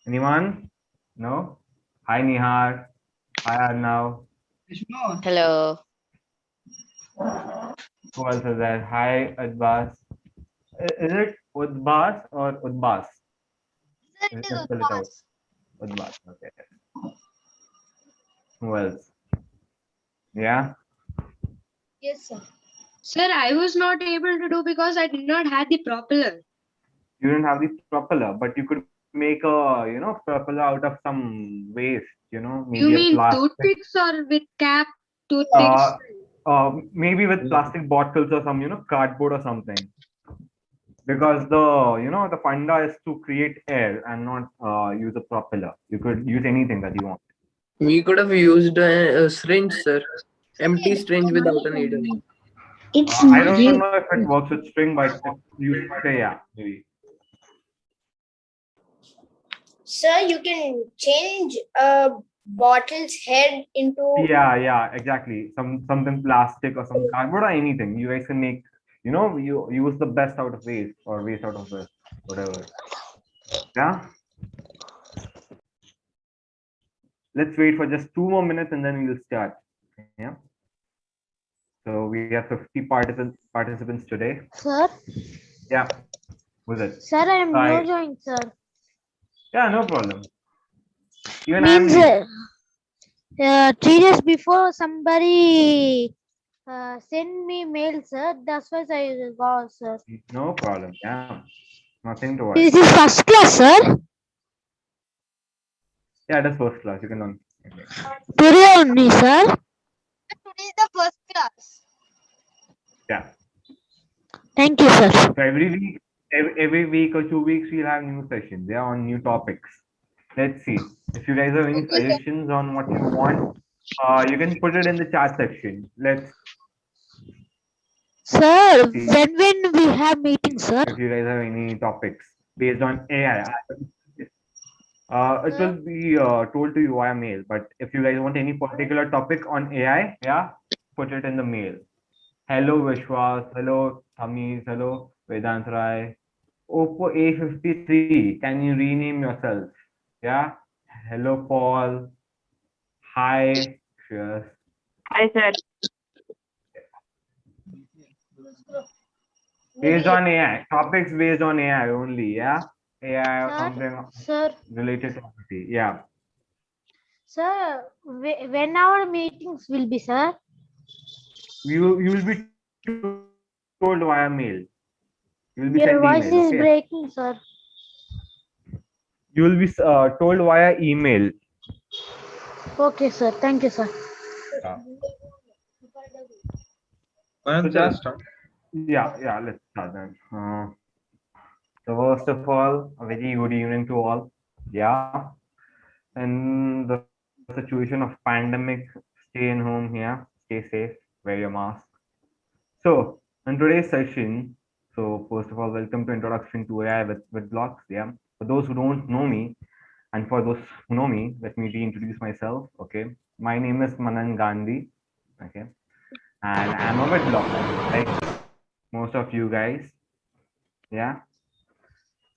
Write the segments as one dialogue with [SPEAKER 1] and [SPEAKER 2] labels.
[SPEAKER 1] Anyone? No? Hi Nihar. Hi Arnav.
[SPEAKER 2] Hello.
[SPEAKER 1] Who else is there? Hi Adbas. Is it Udbas or Udbas?
[SPEAKER 3] Sir,
[SPEAKER 1] You
[SPEAKER 3] it
[SPEAKER 1] can
[SPEAKER 3] is
[SPEAKER 1] spell it out.
[SPEAKER 3] Udbas.
[SPEAKER 1] Udbas. Okay. Who else? Yeah.
[SPEAKER 3] Yes, sir.
[SPEAKER 4] Sir, I was not able to do because I did not have the propeller.
[SPEAKER 1] You didn't have the propeller, but you could make a propeller out of some waste. Maybe a
[SPEAKER 4] You mean
[SPEAKER 1] plastic.
[SPEAKER 4] toothpicks or with cap
[SPEAKER 1] Uh,
[SPEAKER 4] toothpicks?
[SPEAKER 1] maybe with plastic bottles or some cardboard or something. Because the funda is to create air and not use a propeller. You could use anything that you want.
[SPEAKER 5] We could have used a syringe, sir. Empty syringe without a needle.
[SPEAKER 3] It's
[SPEAKER 1] I don't know
[SPEAKER 3] new.
[SPEAKER 1] if it works with string, but if you say yeah, maybe.
[SPEAKER 3] Sir, you can change a bottle's head into.
[SPEAKER 1] Yeah, exactly. Something plastic or some cardboard or anything. You guys can make, you use the best out of waste or waste out of the whatever. Yeah. Let's wait for just 2 more minutes and then we will start. Yeah. So we have 50 participants today.
[SPEAKER 6] Sir,
[SPEAKER 1] Yeah. Was it?
[SPEAKER 6] sir, I am
[SPEAKER 1] I
[SPEAKER 6] new join, sir.
[SPEAKER 1] Yeah, no problem. Even I am
[SPEAKER 6] Means
[SPEAKER 1] new.
[SPEAKER 6] 3 days before somebody send me mail, sir. That's why I got, sir.
[SPEAKER 1] No problem. Yeah. Nothing to worry.
[SPEAKER 6] This is first class, sir.
[SPEAKER 1] Yeah, that's first class. You can learn. Okay.
[SPEAKER 6] Today only, sir.
[SPEAKER 3] Today is the first class.
[SPEAKER 1] Yeah.
[SPEAKER 6] Thank you, sir.
[SPEAKER 1] So every week or 2 weeks, we'll have new sessions. Yeah, on new topics. Let's see. If you guys have any suggestions on what you want, you can put it in the chat section. Let's
[SPEAKER 6] Sir,
[SPEAKER 1] see
[SPEAKER 6] when we have meeting, sir?
[SPEAKER 1] if you guys have any topics based on AI. It will be told to you via mail. But if you guys want any particular topic on AI, yeah, put it in the mail. Hello Vishwas, hello Tamiz, hello Vedant Rai. Oppo A53, can you rename yourself? Yeah. Hello Paul. Hi. Cheers.
[SPEAKER 2] Hi, sir.
[SPEAKER 1] Based on AI. Topics based on AI only, yeah? AI or
[SPEAKER 6] Sir,
[SPEAKER 1] something
[SPEAKER 6] sir,
[SPEAKER 1] related to IT. Yeah.
[SPEAKER 6] sir, when our meetings will be, sir?
[SPEAKER 1] You will be told via mail. You will be sent email, okay?
[SPEAKER 6] Your voice is breaking, sir.
[SPEAKER 1] You will be told via email.
[SPEAKER 6] Okay, sir. Thank you, sir.
[SPEAKER 1] Yeah.
[SPEAKER 5] When
[SPEAKER 1] So
[SPEAKER 5] is the
[SPEAKER 1] just
[SPEAKER 5] start?
[SPEAKER 1] yeah, let's start then. So first of all, a very good evening to all. Yeah. In the situation of pandemic, stay in home here, stay safe, wear your mask. So in today's session, so first of all, welcome to introduction to AI with blocks. Yeah. For those who don't know me, and for those who know me, let me reintroduce myself. Okay. My name is Manan Gandhi. Okay. And I'm a Witblox, like most of you guys. Yeah.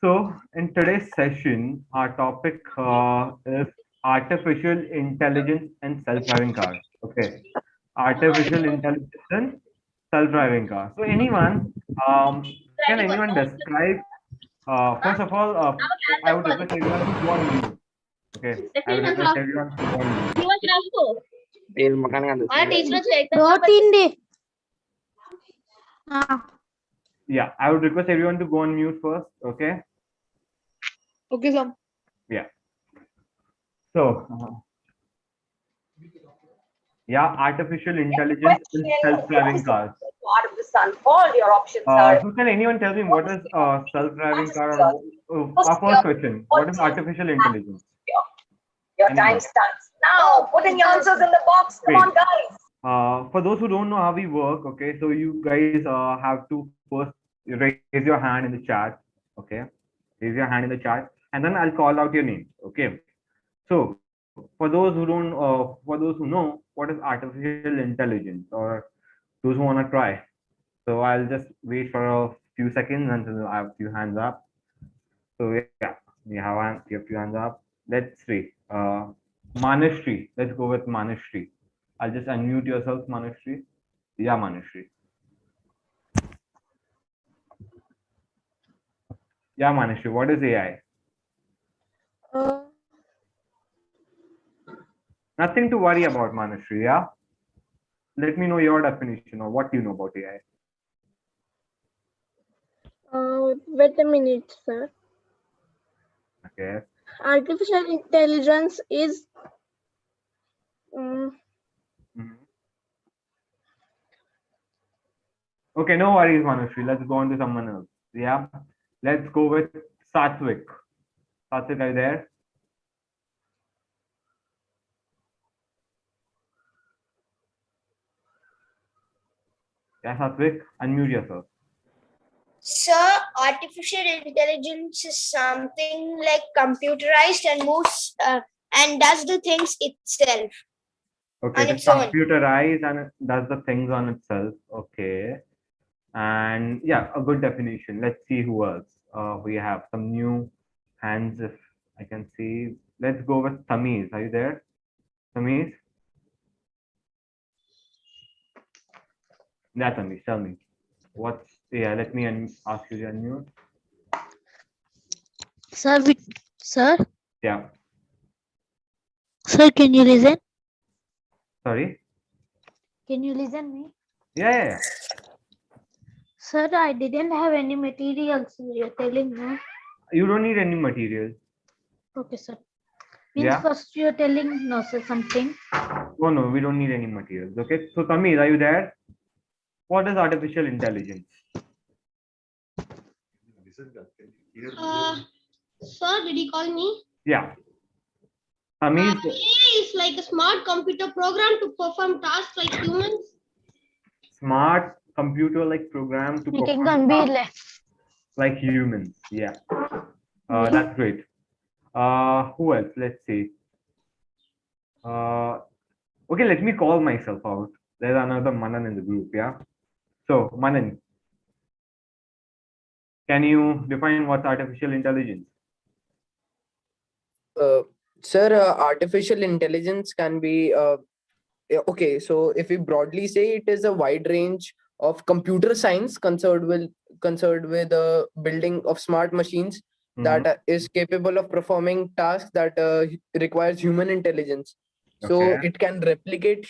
[SPEAKER 1] So, in today's session, our topic is artificial intelligence and self-driving cars. Okay, artificial intelligence and self-driving cars. So, can anyone describe? First of all, I would request everyone to go on mute. Okay, I would request everyone to go on mute.
[SPEAKER 6] Rotindi.
[SPEAKER 1] Yeah, I would request everyone to go on mute first. Okay.
[SPEAKER 4] Okay, sir.
[SPEAKER 1] Yeah. So, yeah, artificial intelligence and self-driving cars.
[SPEAKER 2] Part of the sun. All your options are.
[SPEAKER 1] So can anyone tell me what is self-driving car? Our first question: what is artificial intelligence?
[SPEAKER 2] Your
[SPEAKER 1] Anyone?
[SPEAKER 2] time starts now. Put in your answers in the box. Come on, guys.
[SPEAKER 1] For those who don't know how we work, okay, so you guys have to first raise your hand in the chat, okay, raise your hand in the chat, and then I'll call out your name, okay. So for those who don't, for those who know what is artificial intelligence, or those who want to try, so I'll just wait for a few seconds until I have a few hands up. So yeah, You have few hands up. Let's see. Manushree. Let's go with Manushree. I'll just unmute yourself, Manushree. Yeah, Manushree. Yeah, Manushree. What is AI? Nothing to worry about, Manushree. Yeah. Let me know your definition or what you know about AI.
[SPEAKER 7] Wait a minute, sir.
[SPEAKER 1] Okay.
[SPEAKER 7] Artificial intelligence is
[SPEAKER 1] Mhm. Okay, no worries, Manushree. Let's go on to someone else. Yeah. Let's go with Satvik. Satvik, are you there? Yeah, Satvik, unmute yourself.
[SPEAKER 3] Sir, artificial intelligence is something like computerized and moves and does the things itself
[SPEAKER 1] Okay,
[SPEAKER 3] on
[SPEAKER 1] it is
[SPEAKER 3] its own.
[SPEAKER 1] computerized and it does the things on itself. Okay. And yeah, a good definition. Let's see who else. We have some new hands if I can see. Let's go with Tamiz. Are you there? Tamiz? Yeah, Tamiz, tell me. Let me ask you to unmute.
[SPEAKER 6] Sir, sir,
[SPEAKER 1] Yeah,
[SPEAKER 6] sir, can you listen?
[SPEAKER 1] sorry.
[SPEAKER 6] Can you listen me?
[SPEAKER 1] Yeah.
[SPEAKER 6] Sir, I didn't have any materials. You're telling me.
[SPEAKER 1] You don't need any material.
[SPEAKER 6] Okay, sir. Means
[SPEAKER 1] Yeah.
[SPEAKER 6] first you're telling no, sir, something.
[SPEAKER 1] No, we don't need any materials. Okay. So Tamiz, are you there? What is artificial intelligence?
[SPEAKER 3] Sir, did you call me?
[SPEAKER 1] Yeah. Tamiz,
[SPEAKER 3] AI is like a smart computer program to perform tasks like humans.
[SPEAKER 1] smart computer like program to
[SPEAKER 6] You can
[SPEAKER 1] perform
[SPEAKER 6] be
[SPEAKER 1] tasks like humans. Yeah. That's great. Who else? Let's see. Okay, let me call myself out. There's another Manan in the group. Yeah. So Manan, can you define what's artificial intelligence?
[SPEAKER 5] Sir, artificial intelligence can be okay. So if we broadly say, it is a wide range of computer science concerned with building of smart machines that is capable of performing tasks that requires human intelligence. So
[SPEAKER 1] Okay.
[SPEAKER 5] it can replicate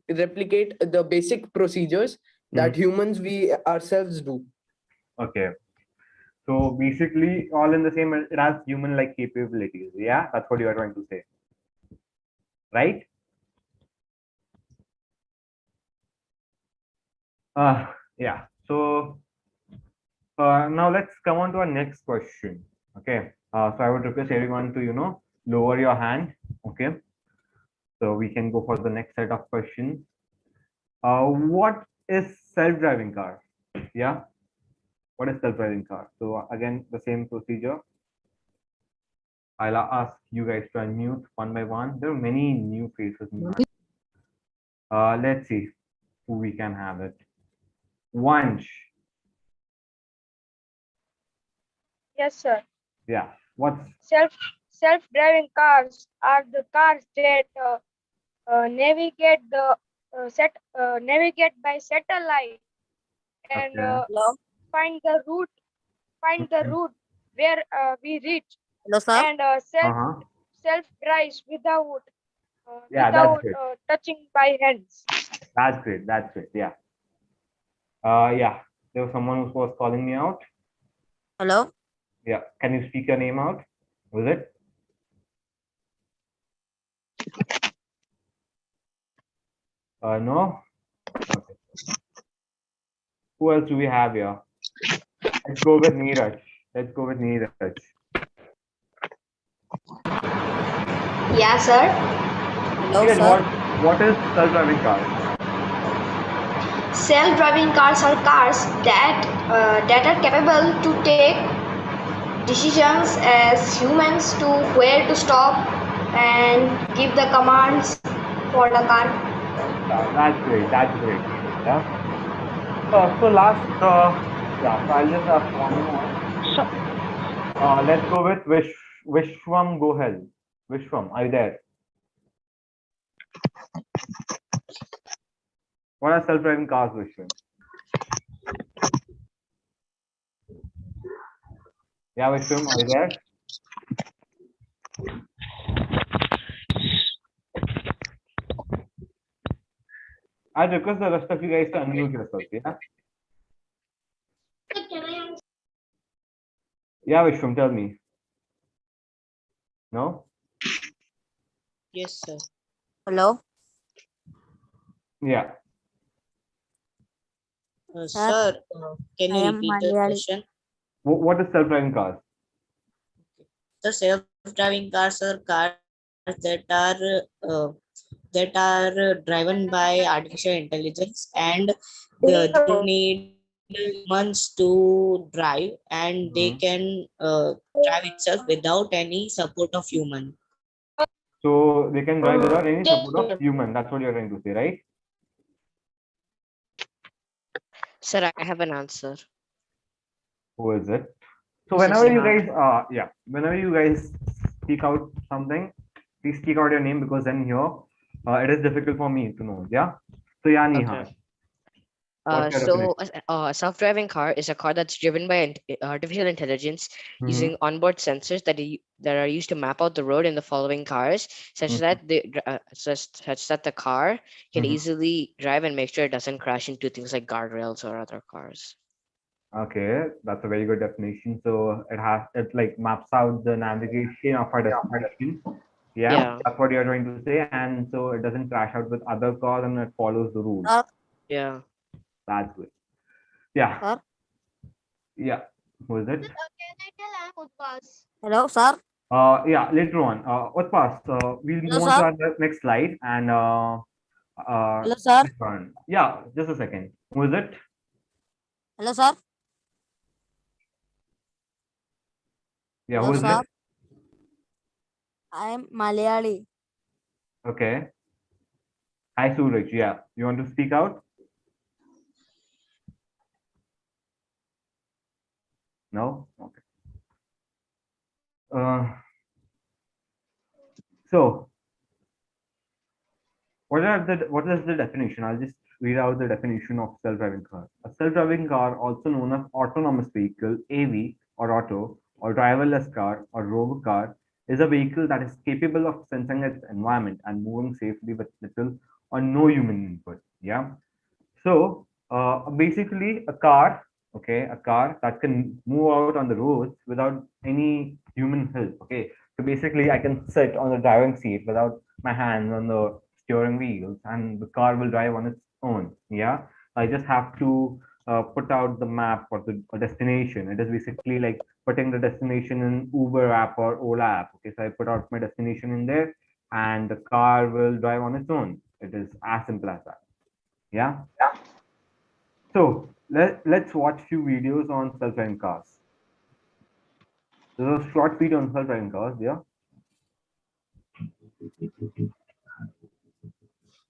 [SPEAKER 5] replicate the basic procedures that humans we ourselves do.
[SPEAKER 1] Okay. So basically, all in the same. It has human-like capabilities. Yeah, that's what you are trying to say, right? Yeah. So now let's come on to our next question. Okay. So I would request everyone to lower your hand. Okay. So we can go for the next set of questions. What is self-driving car? Yeah. What is self-driving car? So again, the same procedure. I'll ask you guys to unmute one by one. There are many new faces. Let's see who we can have it. Vansh.
[SPEAKER 2] Yes, sir.
[SPEAKER 1] Yeah. What's
[SPEAKER 2] Self-driving cars are the cars that navigate by satellite and
[SPEAKER 1] okay?
[SPEAKER 2] find the route where we reach.
[SPEAKER 7] hello, sir.
[SPEAKER 2] And
[SPEAKER 1] Uh-huh.
[SPEAKER 2] self drives without
[SPEAKER 1] Yeah, that's great.
[SPEAKER 2] touching by hands.
[SPEAKER 1] That's great. That's great. Yeah. Yeah. There was someone who was calling me out.
[SPEAKER 7] Hello.
[SPEAKER 1] Yeah. Can you speak your name out? Was it? No. Okay. Who else do we have here? Let's go with Neeraj. Let's go with Neeraj.
[SPEAKER 3] Yeah, sir.
[SPEAKER 7] Hello,
[SPEAKER 1] Neeraj, what is self-driving car?
[SPEAKER 3] Self-driving cars are cars that are capable to take decisions as humans to where to stop and give the commands for the car.
[SPEAKER 1] That's great. That's great. Yeah. So last, yeah. So I'll just ask one more. Let's go with Vishwam Gohel. Vishwam, are you there? What are self-driving cars, Vishwam? Yeah, Vishwam, are you there? I request the rest of you guys to unmute yourself. Yeah. Yeah, Vishwam, tell me. No?
[SPEAKER 8] Yes, sir.
[SPEAKER 7] Hello.
[SPEAKER 1] Yeah.
[SPEAKER 8] Sir, can
[SPEAKER 7] I
[SPEAKER 8] you
[SPEAKER 7] am
[SPEAKER 8] repeat the
[SPEAKER 7] Malayali.
[SPEAKER 8] question?
[SPEAKER 1] What is self-driving cars?
[SPEAKER 8] The self-driving cars are cars that are driven by artificial intelligence, and they don't need humans to drive, and they can drive itself without any support of human.
[SPEAKER 1] So they can drive without any support of human. That's what you're trying to say, right?
[SPEAKER 9] Sir, I have an answer.
[SPEAKER 1] Who is it? So
[SPEAKER 9] This is
[SPEAKER 1] whenever you
[SPEAKER 9] Neha.
[SPEAKER 1] guys, whenever you guys speak out something, please speak out your name because then here it is difficult for me to know. Yeah. So yeah, Neha,
[SPEAKER 9] Okay.
[SPEAKER 1] what's your definition?
[SPEAKER 9] A self-driving car is a car that's driven by artificial intelligence using onboard sensors that are used to map out the road in the following cars, such that the car can easily drive and make sure it doesn't crash into things like guardrails or other cars.
[SPEAKER 1] Okay, that's a very good definition. So it like maps out the navigation of our destination. Yeah,
[SPEAKER 9] Yeah.
[SPEAKER 1] that's what you're trying to say, and so it doesn't crash out with other cars and it follows the rules.
[SPEAKER 9] Yeah.
[SPEAKER 1] That's good. Yeah.
[SPEAKER 7] Sir.
[SPEAKER 1] Yeah. Who is it?
[SPEAKER 7] Hello, sir.
[SPEAKER 1] Yeah, later on. Utpas, we'll
[SPEAKER 7] Hello,
[SPEAKER 1] move on to
[SPEAKER 7] sir.
[SPEAKER 1] our next slide and
[SPEAKER 7] Hello, sir.
[SPEAKER 1] this one. Yeah, just a second. Who is it?
[SPEAKER 7] Hello, sir.
[SPEAKER 1] Yeah,
[SPEAKER 7] Hello,
[SPEAKER 1] who is
[SPEAKER 7] sir.
[SPEAKER 1] it?
[SPEAKER 7] I am Malayali.
[SPEAKER 1] Okay. Hi, Suraj. Yeah. You want to speak out? No? Okay. So what is the definition? I'll just read out the definition of self-driving car. A self-driving car, also known as autonomous vehicle, AV, or auto, or driverless car, or robo car, is a vehicle that is capable of sensing its environment and moving safely with little or no human input. Yeah. So basically, a car, okay, a car that can move out on the roads without any human help. Okay, so basically, I can sit on the driving seat without my hands on the steering wheels, and the car will drive on its own. Yeah, I just have to put out the map or the destination. It is basically like putting the destination in Uber app or Ola app. Okay, so I put out my destination in there, and the car will drive on its own. It is as simple as that. Yeah. So let's watch few videos on self-driving cars. There's a short video on self-driving cars. Yeah.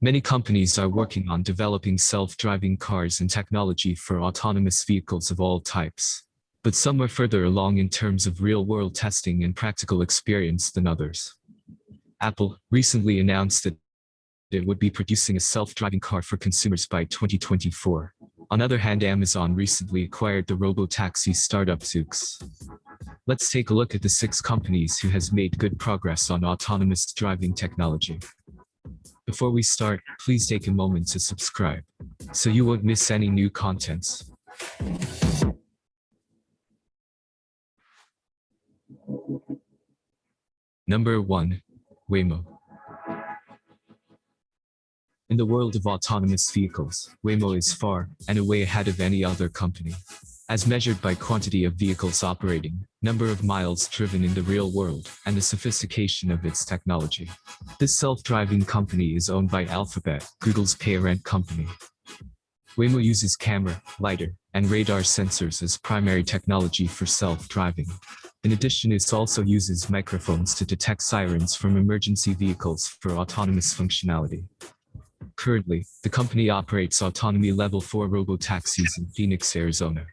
[SPEAKER 10] Many companies are working on developing self-driving cars and technology for autonomous vehicles of all types. But some are further along in terms of real-world testing and practical experience than others. Apple recently announced that it would be producing a self-driving car for consumers by 2024. On the other hand, Amazon recently acquired the robo-taxi startup Zoox. Let's take a look at the 6 companies who has made good progress on autonomous driving technology. Before we start, please take a moment to subscribe, so you won't miss any new contents. Number 1. Waymo. In the world of autonomous vehicles, Waymo is far and away ahead of any other company. As measured by quantity of vehicles operating, number of miles driven in the real world, and the sophistication of its technology. This self-driving company is owned by Alphabet, Google's parent company. Waymo uses camera, lidar, and radar sensors as primary technology for self-driving. In addition, it also uses microphones to detect sirens from emergency vehicles for autonomous functionality. Currently, the company operates autonomy level 4 robo-taxis in Phoenix, Arizona.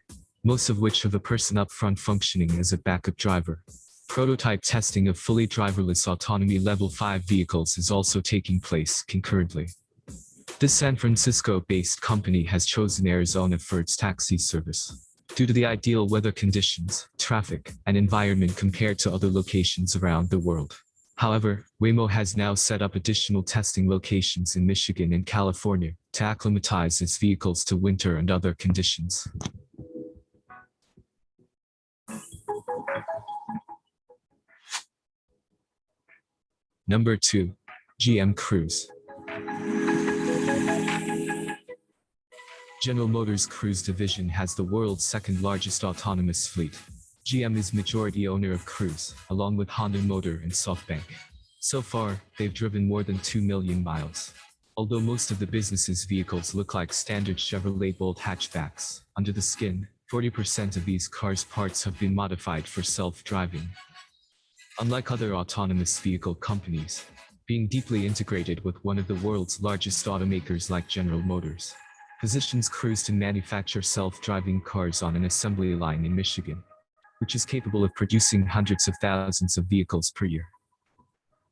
[SPEAKER 10] most of which have a person up front functioning as a backup driver. Prototype testing of fully driverless autonomy Level 5 vehicles is also taking place concurrently. This San Francisco-based company has chosen Arizona for its taxi service due to the ideal weather conditions, traffic, and environment compared to other locations around the world. However, Waymo has now set up additional testing locations in Michigan and California to acclimatize its vehicles to winter and other conditions. Number 2. GM Cruise. General Motors Cruise division has the world's second largest autonomous fleet. GM is majority owner of Cruise, along with Honda Motor and SoftBank. So far, they've driven more than 2 million miles. Although most of the business's vehicles look like standard Chevrolet Bolt hatchbacks, under the skin, 40% of these cars' parts have been modified for self-driving. Unlike other autonomous vehicle companies, being deeply integrated with one of the world's largest automakers like General Motors positions Cruise to manufacture self-driving cars on an assembly line in Michigan, which is capable of producing hundreds of thousands of vehicles per year.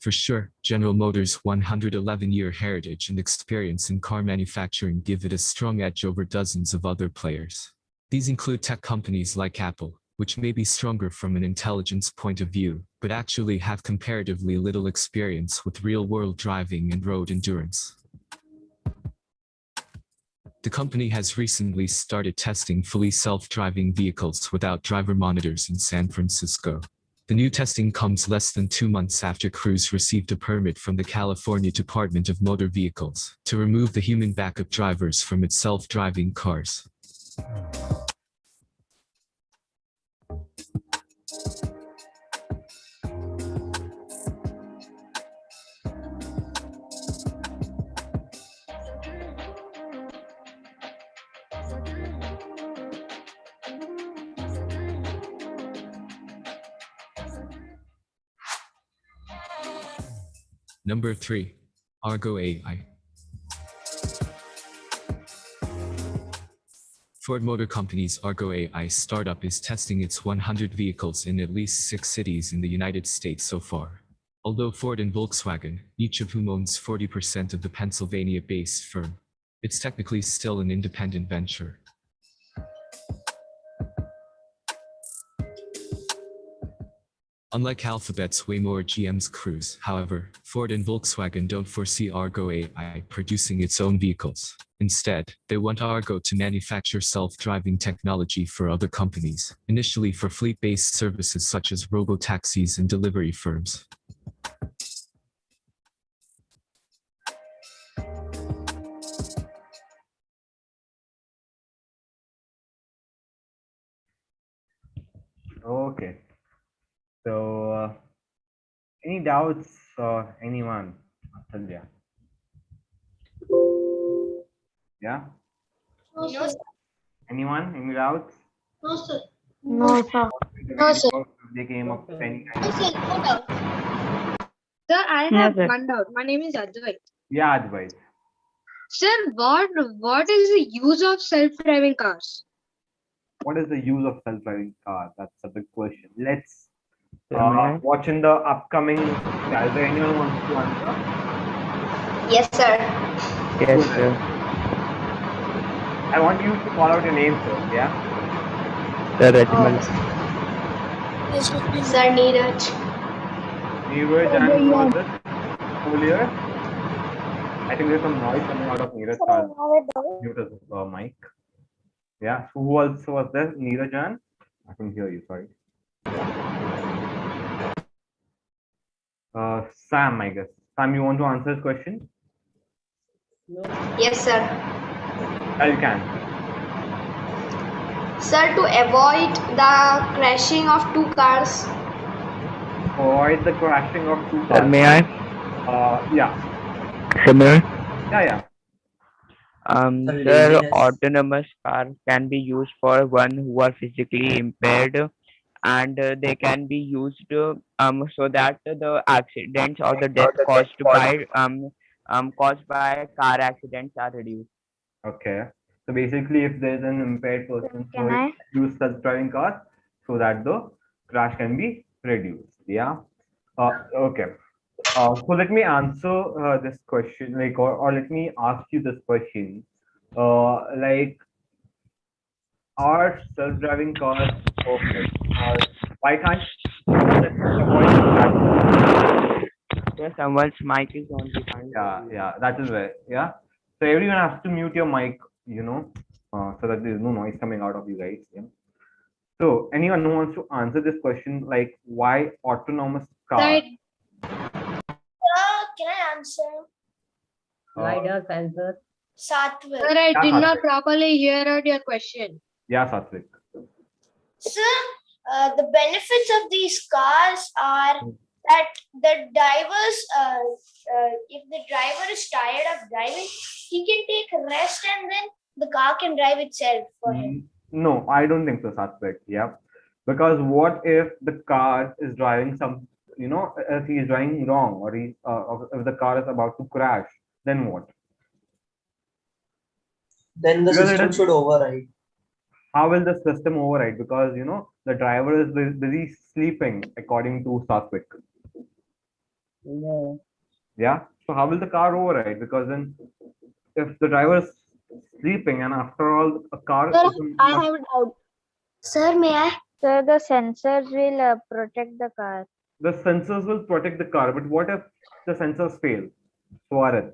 [SPEAKER 10] For sure, General Motors' 111-year heritage and experience in car manufacturing give it a strong edge over dozens of other players. These include tech companies like Apple, which may be stronger from an intelligence point of view, but actually have comparatively little experience with real-world driving and road endurance. The company has recently started testing fully self-driving vehicles without driver monitors in San Francisco. The new testing comes less than 2 months after Cruise received a permit from the California Department of Motor Vehicles to remove the human backup drivers from its self-driving cars. Number 3. Argo AI. Ford Motor Company's Argo AI startup is testing its 100 vehicles in at least 6 cities in the United States so far. Although Ford and Volkswagen, each of whom owns 40% of the Pennsylvania-based firm, it's technically still an independent venture. Unlike Alphabet's Waymo or GM's Cruise, however, Ford and Volkswagen don't foresee Argo AI producing its own vehicles. Instead, they want Argo to manufacture self-driving technology for other companies, initially for fleet-based services such as robo-taxis and delivery firms.
[SPEAKER 1] Okay. So, any doubts or anyone? Sandhya? Yeah?
[SPEAKER 2] No, sir.
[SPEAKER 1] Anyone? Any doubts?
[SPEAKER 2] No, sir.
[SPEAKER 6] No, sir.
[SPEAKER 2] No, sir.
[SPEAKER 1] They came up with any kind
[SPEAKER 2] No,
[SPEAKER 1] of...
[SPEAKER 2] sir. No doubt.
[SPEAKER 4] Sir, I have one doubt. My name is Advait.
[SPEAKER 1] Yeah, Advait.
[SPEAKER 4] Sir, what is the use of self-driving cars?
[SPEAKER 1] What is the use of self-driving car? That's a big question. Let's watch in the upcoming... Yeah, is there anyone who wants to answer?
[SPEAKER 3] Yes, sir.
[SPEAKER 1] Yes, sir. I want you to call out your name, sir. Yeah?
[SPEAKER 3] Sir, Neeraj.
[SPEAKER 1] Neeraj, and who was it earlier? I think there's some noise coming out of Neeraj's car. Mute his mic. Yeah. So who else was there? Neeraj, and I couldn't hear you. Sorry. Sam, I guess. Sam, you want to answer this question?
[SPEAKER 3] Yes, sir.
[SPEAKER 1] Yeah, you can.
[SPEAKER 3] Sir, to avoid the crashing of two cars.
[SPEAKER 1] Avoid the crashing of two cars.
[SPEAKER 11] May I?
[SPEAKER 1] Yeah.
[SPEAKER 11] Similar.
[SPEAKER 1] Yeah.
[SPEAKER 11] Sir, autonomous cars can be used for one who are physically impaired, and they can be used so that the accidents or the death caused by car accidents are reduced.
[SPEAKER 1] Okay. So basically, if there's an impaired person, so
[SPEAKER 6] Can I?
[SPEAKER 1] use self-driving cars so that the crash can be reduced. Yeah. Okay. So let me answer this question, like, or let me ask you this question. Like, are self-driving cars perfect? Why can't it avoid crashes?
[SPEAKER 11] Yeah, someone's mic is on behind.
[SPEAKER 1] Yeah, that is where. Yeah. So everyone has to mute your mic, so that there is no noise coming out of you guys. Yeah. So anyone who wants to answer this question, like why autonomous cars?
[SPEAKER 4] Sir,
[SPEAKER 2] Can I answer?
[SPEAKER 1] Uh,
[SPEAKER 2] Satvik.
[SPEAKER 4] sir, I
[SPEAKER 1] yeah,
[SPEAKER 4] did not
[SPEAKER 1] Satvik.
[SPEAKER 4] properly hear out your question.
[SPEAKER 1] Yeah, Satvik.
[SPEAKER 2] Sir, the benefits of these cars are that the drivers, if the driver is tired of driving, he can take rest and then the car can drive itself for him.
[SPEAKER 1] No, I don't think so, Satvik. Yeah. Because what if the car is driving if he is driving wrong, or if the car is about to crash, then what?
[SPEAKER 12] Then the
[SPEAKER 1] Because
[SPEAKER 12] system should override.
[SPEAKER 1] how will the system override? Because the driver is busy sleeping, according to Satvik.
[SPEAKER 11] Yeah.
[SPEAKER 1] Yeah. So how will the car override? Because then, if the driver is sleeping, and after all, a car
[SPEAKER 6] Sir,
[SPEAKER 1] is
[SPEAKER 6] I have a doubt.
[SPEAKER 2] Sir, may I?
[SPEAKER 6] Sir, the sensors will protect the car.
[SPEAKER 1] the sensors will protect the car. But what if the sensors fail? Swarat.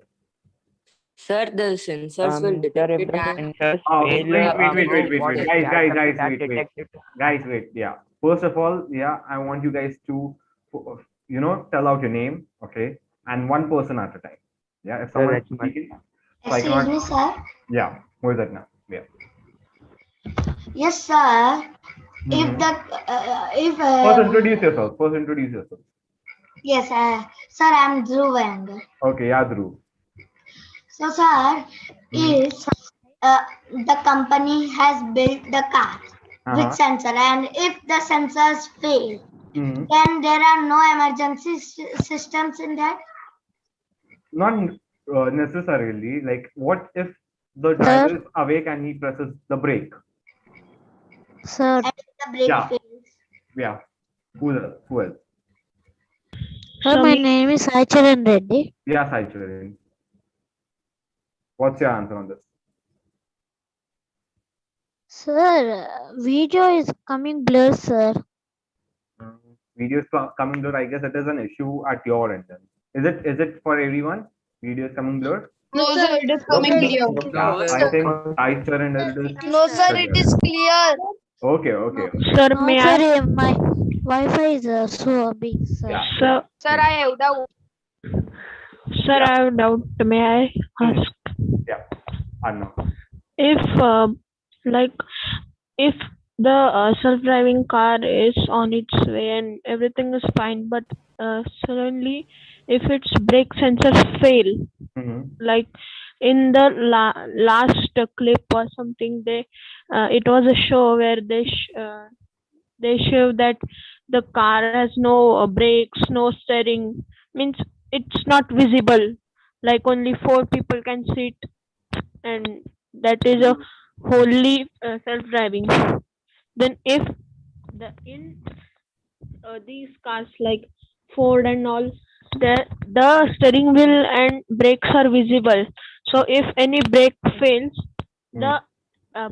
[SPEAKER 7] Sir, the sensors will
[SPEAKER 11] Sir,
[SPEAKER 7] detect
[SPEAKER 11] if
[SPEAKER 7] it
[SPEAKER 11] the
[SPEAKER 7] and
[SPEAKER 11] sensors
[SPEAKER 1] Oh,
[SPEAKER 11] fail, what
[SPEAKER 1] wait.
[SPEAKER 11] exactly that detect it?
[SPEAKER 1] Guys, wait. Yeah. First of all, yeah, I want you guys to, tell out your name, okay, and one person at a time. Yeah. If
[SPEAKER 11] Sir,
[SPEAKER 1] someone is
[SPEAKER 11] that's much.
[SPEAKER 1] speaking, so I
[SPEAKER 2] Excuse
[SPEAKER 1] cannot.
[SPEAKER 2] me, sir.
[SPEAKER 1] Yeah. Who is that now? Yeah.
[SPEAKER 2] Yes, sir. If
[SPEAKER 1] Mhm.
[SPEAKER 2] the if
[SPEAKER 1] First, introduce yourself. First, introduce yourself.
[SPEAKER 2] yes, sir, I'm Dhruv.
[SPEAKER 1] Okay. Yeah, Dhruv.
[SPEAKER 2] So, sir,
[SPEAKER 1] Mhm.
[SPEAKER 2] is the company has built the car with
[SPEAKER 1] Uh-huh.
[SPEAKER 2] sensor, and if the sensors fail,
[SPEAKER 1] Mhm.
[SPEAKER 2] then there are no emergency systems in that.
[SPEAKER 1] Not necessarily. Like, what if the
[SPEAKER 6] Sir,
[SPEAKER 1] driver is awake and he presses the brake?
[SPEAKER 6] sir,
[SPEAKER 2] And if the brake
[SPEAKER 1] Yeah.
[SPEAKER 2] fails.
[SPEAKER 1] Yeah. Who else? Who else?
[SPEAKER 6] sir, my name is Saicharan Reddy.
[SPEAKER 1] Yeah, Saicharan. What's your answer on this?
[SPEAKER 6] Sir, video is coming blur, sir.
[SPEAKER 1] Videos coming blurred. I guess it is an issue at your end. Then is it for everyone? Videos coming blurred.
[SPEAKER 4] No, sir, it is coming
[SPEAKER 1] Okay.
[SPEAKER 4] clear.
[SPEAKER 1] Yeah, I think Saicharan it is.
[SPEAKER 2] No, sir, it is clear.
[SPEAKER 1] Okay. Okay. Okay.
[SPEAKER 11] Sir,
[SPEAKER 6] No,
[SPEAKER 11] may
[SPEAKER 6] sir,
[SPEAKER 11] I?
[SPEAKER 6] my Wi-Fi is so big, sir.
[SPEAKER 1] Yeah.
[SPEAKER 11] Sir,
[SPEAKER 2] Sir, I have doubt.
[SPEAKER 11] sir,
[SPEAKER 1] Yeah.
[SPEAKER 11] I have a doubt. May I ask?
[SPEAKER 1] Yeah. Anna.
[SPEAKER 11] If like if the self-driving car is on its way and everything is fine, but suddenly if its brake sensors fail,
[SPEAKER 1] Mm-hmm.
[SPEAKER 11] like in the last clip or something, it was a show where they show that the car has no brakes, no steering, means it's not visible, like only four people can sit, and that is a wholly self-driving. Then if in these cars like Ford and all, the steering wheel and brakes are visible. So if any brake fails, the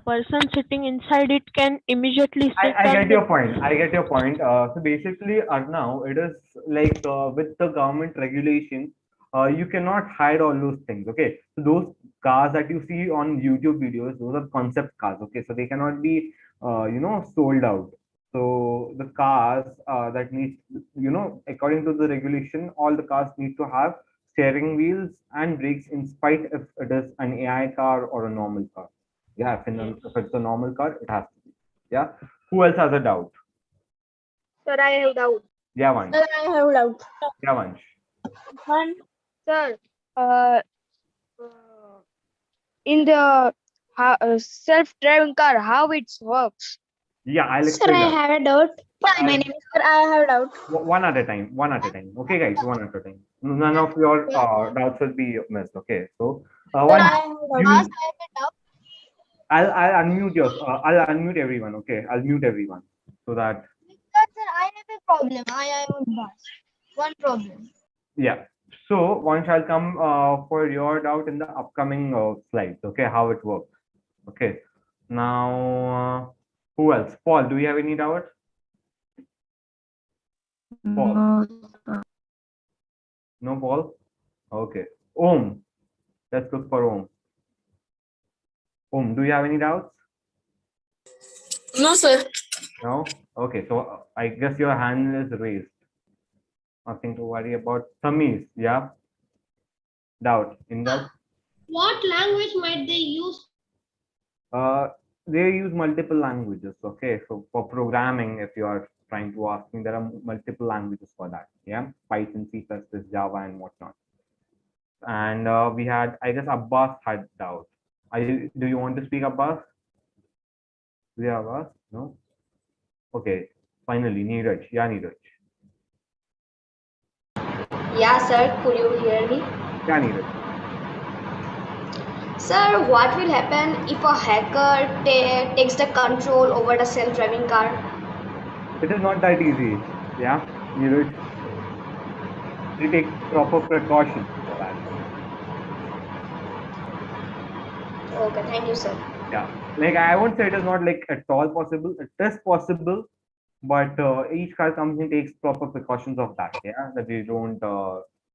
[SPEAKER 11] person sitting inside it can immediately sit
[SPEAKER 1] I
[SPEAKER 11] on
[SPEAKER 1] get
[SPEAKER 11] the.
[SPEAKER 1] your point. I get your point. So basically, now it is like with the government regulation, you cannot hide all those things. Okay, so those cars that you see on YouTube videos, those are concept cars. Okay, so they cannot be, sold out. So the cars that need, according to the regulation, all the cars need to have steering wheels and brakes, in spite if it is an AI car or a normal car. Yeah, if it's a normal car, it has to be. Yeah. Who else has a doubt?
[SPEAKER 2] Sir, I have doubt.
[SPEAKER 1] Yeah, Vansh.
[SPEAKER 2] Sir, I have doubt.
[SPEAKER 1] Yeah, Vansh.
[SPEAKER 2] Sir, uh, in the self-driving car, how it works?
[SPEAKER 1] Yeah, I'll
[SPEAKER 2] Sir,
[SPEAKER 1] explain
[SPEAKER 2] I
[SPEAKER 1] that.
[SPEAKER 2] have a doubt. My
[SPEAKER 1] I'll,
[SPEAKER 2] name is Sir. I have a doubt.
[SPEAKER 1] one at a time. One at a time. Okay, guys, one at a time. None of your doubts will be missed. Okay, so
[SPEAKER 2] Sir,
[SPEAKER 1] one,
[SPEAKER 2] I have a doubt.
[SPEAKER 1] you.
[SPEAKER 2] I have a doubt.
[SPEAKER 1] I'll unmute yours. I'll unmute everyone. Okay, I'll mute everyone so that
[SPEAKER 2] Sir, I have a problem. I am on bus. One problem.
[SPEAKER 1] yeah. So once I'll come for your doubt in the upcoming slides. Okay, how it works. Okay. Now, who else? Paul, do you have any doubts? Paul. No, Paul. Okay. Om. Let's look for Om. Om, do you have any doubts?
[SPEAKER 12] No, sir.
[SPEAKER 1] No? Okay, so I guess your hand is raised. Nothing to worry about. Samis, yeah? Doubt. In doubt?
[SPEAKER 2] What language might they use?
[SPEAKER 1] Uh, they use multiple languages. Okay, so for programming, if you are trying to ask me, there are multiple languages for that. Yeah, Python, C++, Java, and whatnot. And we had, I guess, Abbas had doubt. Do you want to speak, Abbas? Do you have Abbas? No. Okay. Finally, Neeraj. Yeah, Neeraj.
[SPEAKER 3] Yeah, sir, could you hear me?
[SPEAKER 1] Yeah, Neeraj.
[SPEAKER 3] Sir, what will happen if a hacker takes the control over the self-driving car?
[SPEAKER 1] It is not that easy. Yeah, Neeraj. You take proper precautions for that.
[SPEAKER 3] Okay, thank you, sir.
[SPEAKER 1] Yeah, like I won't say it is not like at all possible. It is possible, but each car company takes proper precautions of that. Yeah, that they don't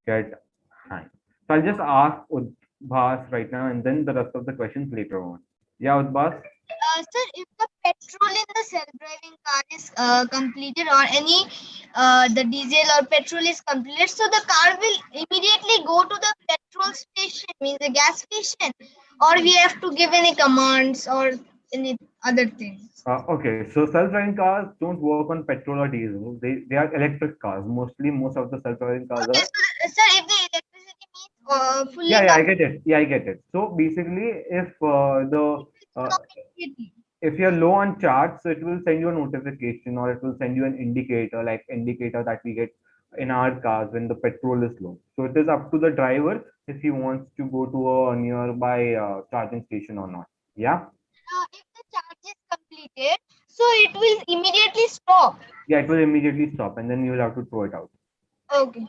[SPEAKER 1] get hanged. So I'll just ask Udbhas right now, and then the rest of the questions later on. Yeah, Udbhas.
[SPEAKER 2] Sir, if the petrol in the self-driving car is completed, or any the diesel or petrol is completed, so the car will immediately go to the petrol station, means the gas station, or we have to give any commands or any other things.
[SPEAKER 1] Okay, so self-driving cars don't work on petrol or diesel. They are electric cars. Mostly, most of the self-driving cars
[SPEAKER 2] Okay,
[SPEAKER 1] are.
[SPEAKER 2] so sir, if the electricity means fully
[SPEAKER 1] Yeah, I get it. Yeah, I get it. So basically, if uh, if you're low on charge, so it will send you a notification or it will send you an indicator, like indicator that we get in our cars when the petrol is low. So it is up to the driver if he wants to go to a nearby charging station or not. Yeah.
[SPEAKER 2] if the charge is completed, so it will immediately stop.
[SPEAKER 1] Yeah, it will immediately stop, and then you will have to throw it out.
[SPEAKER 2] Okay.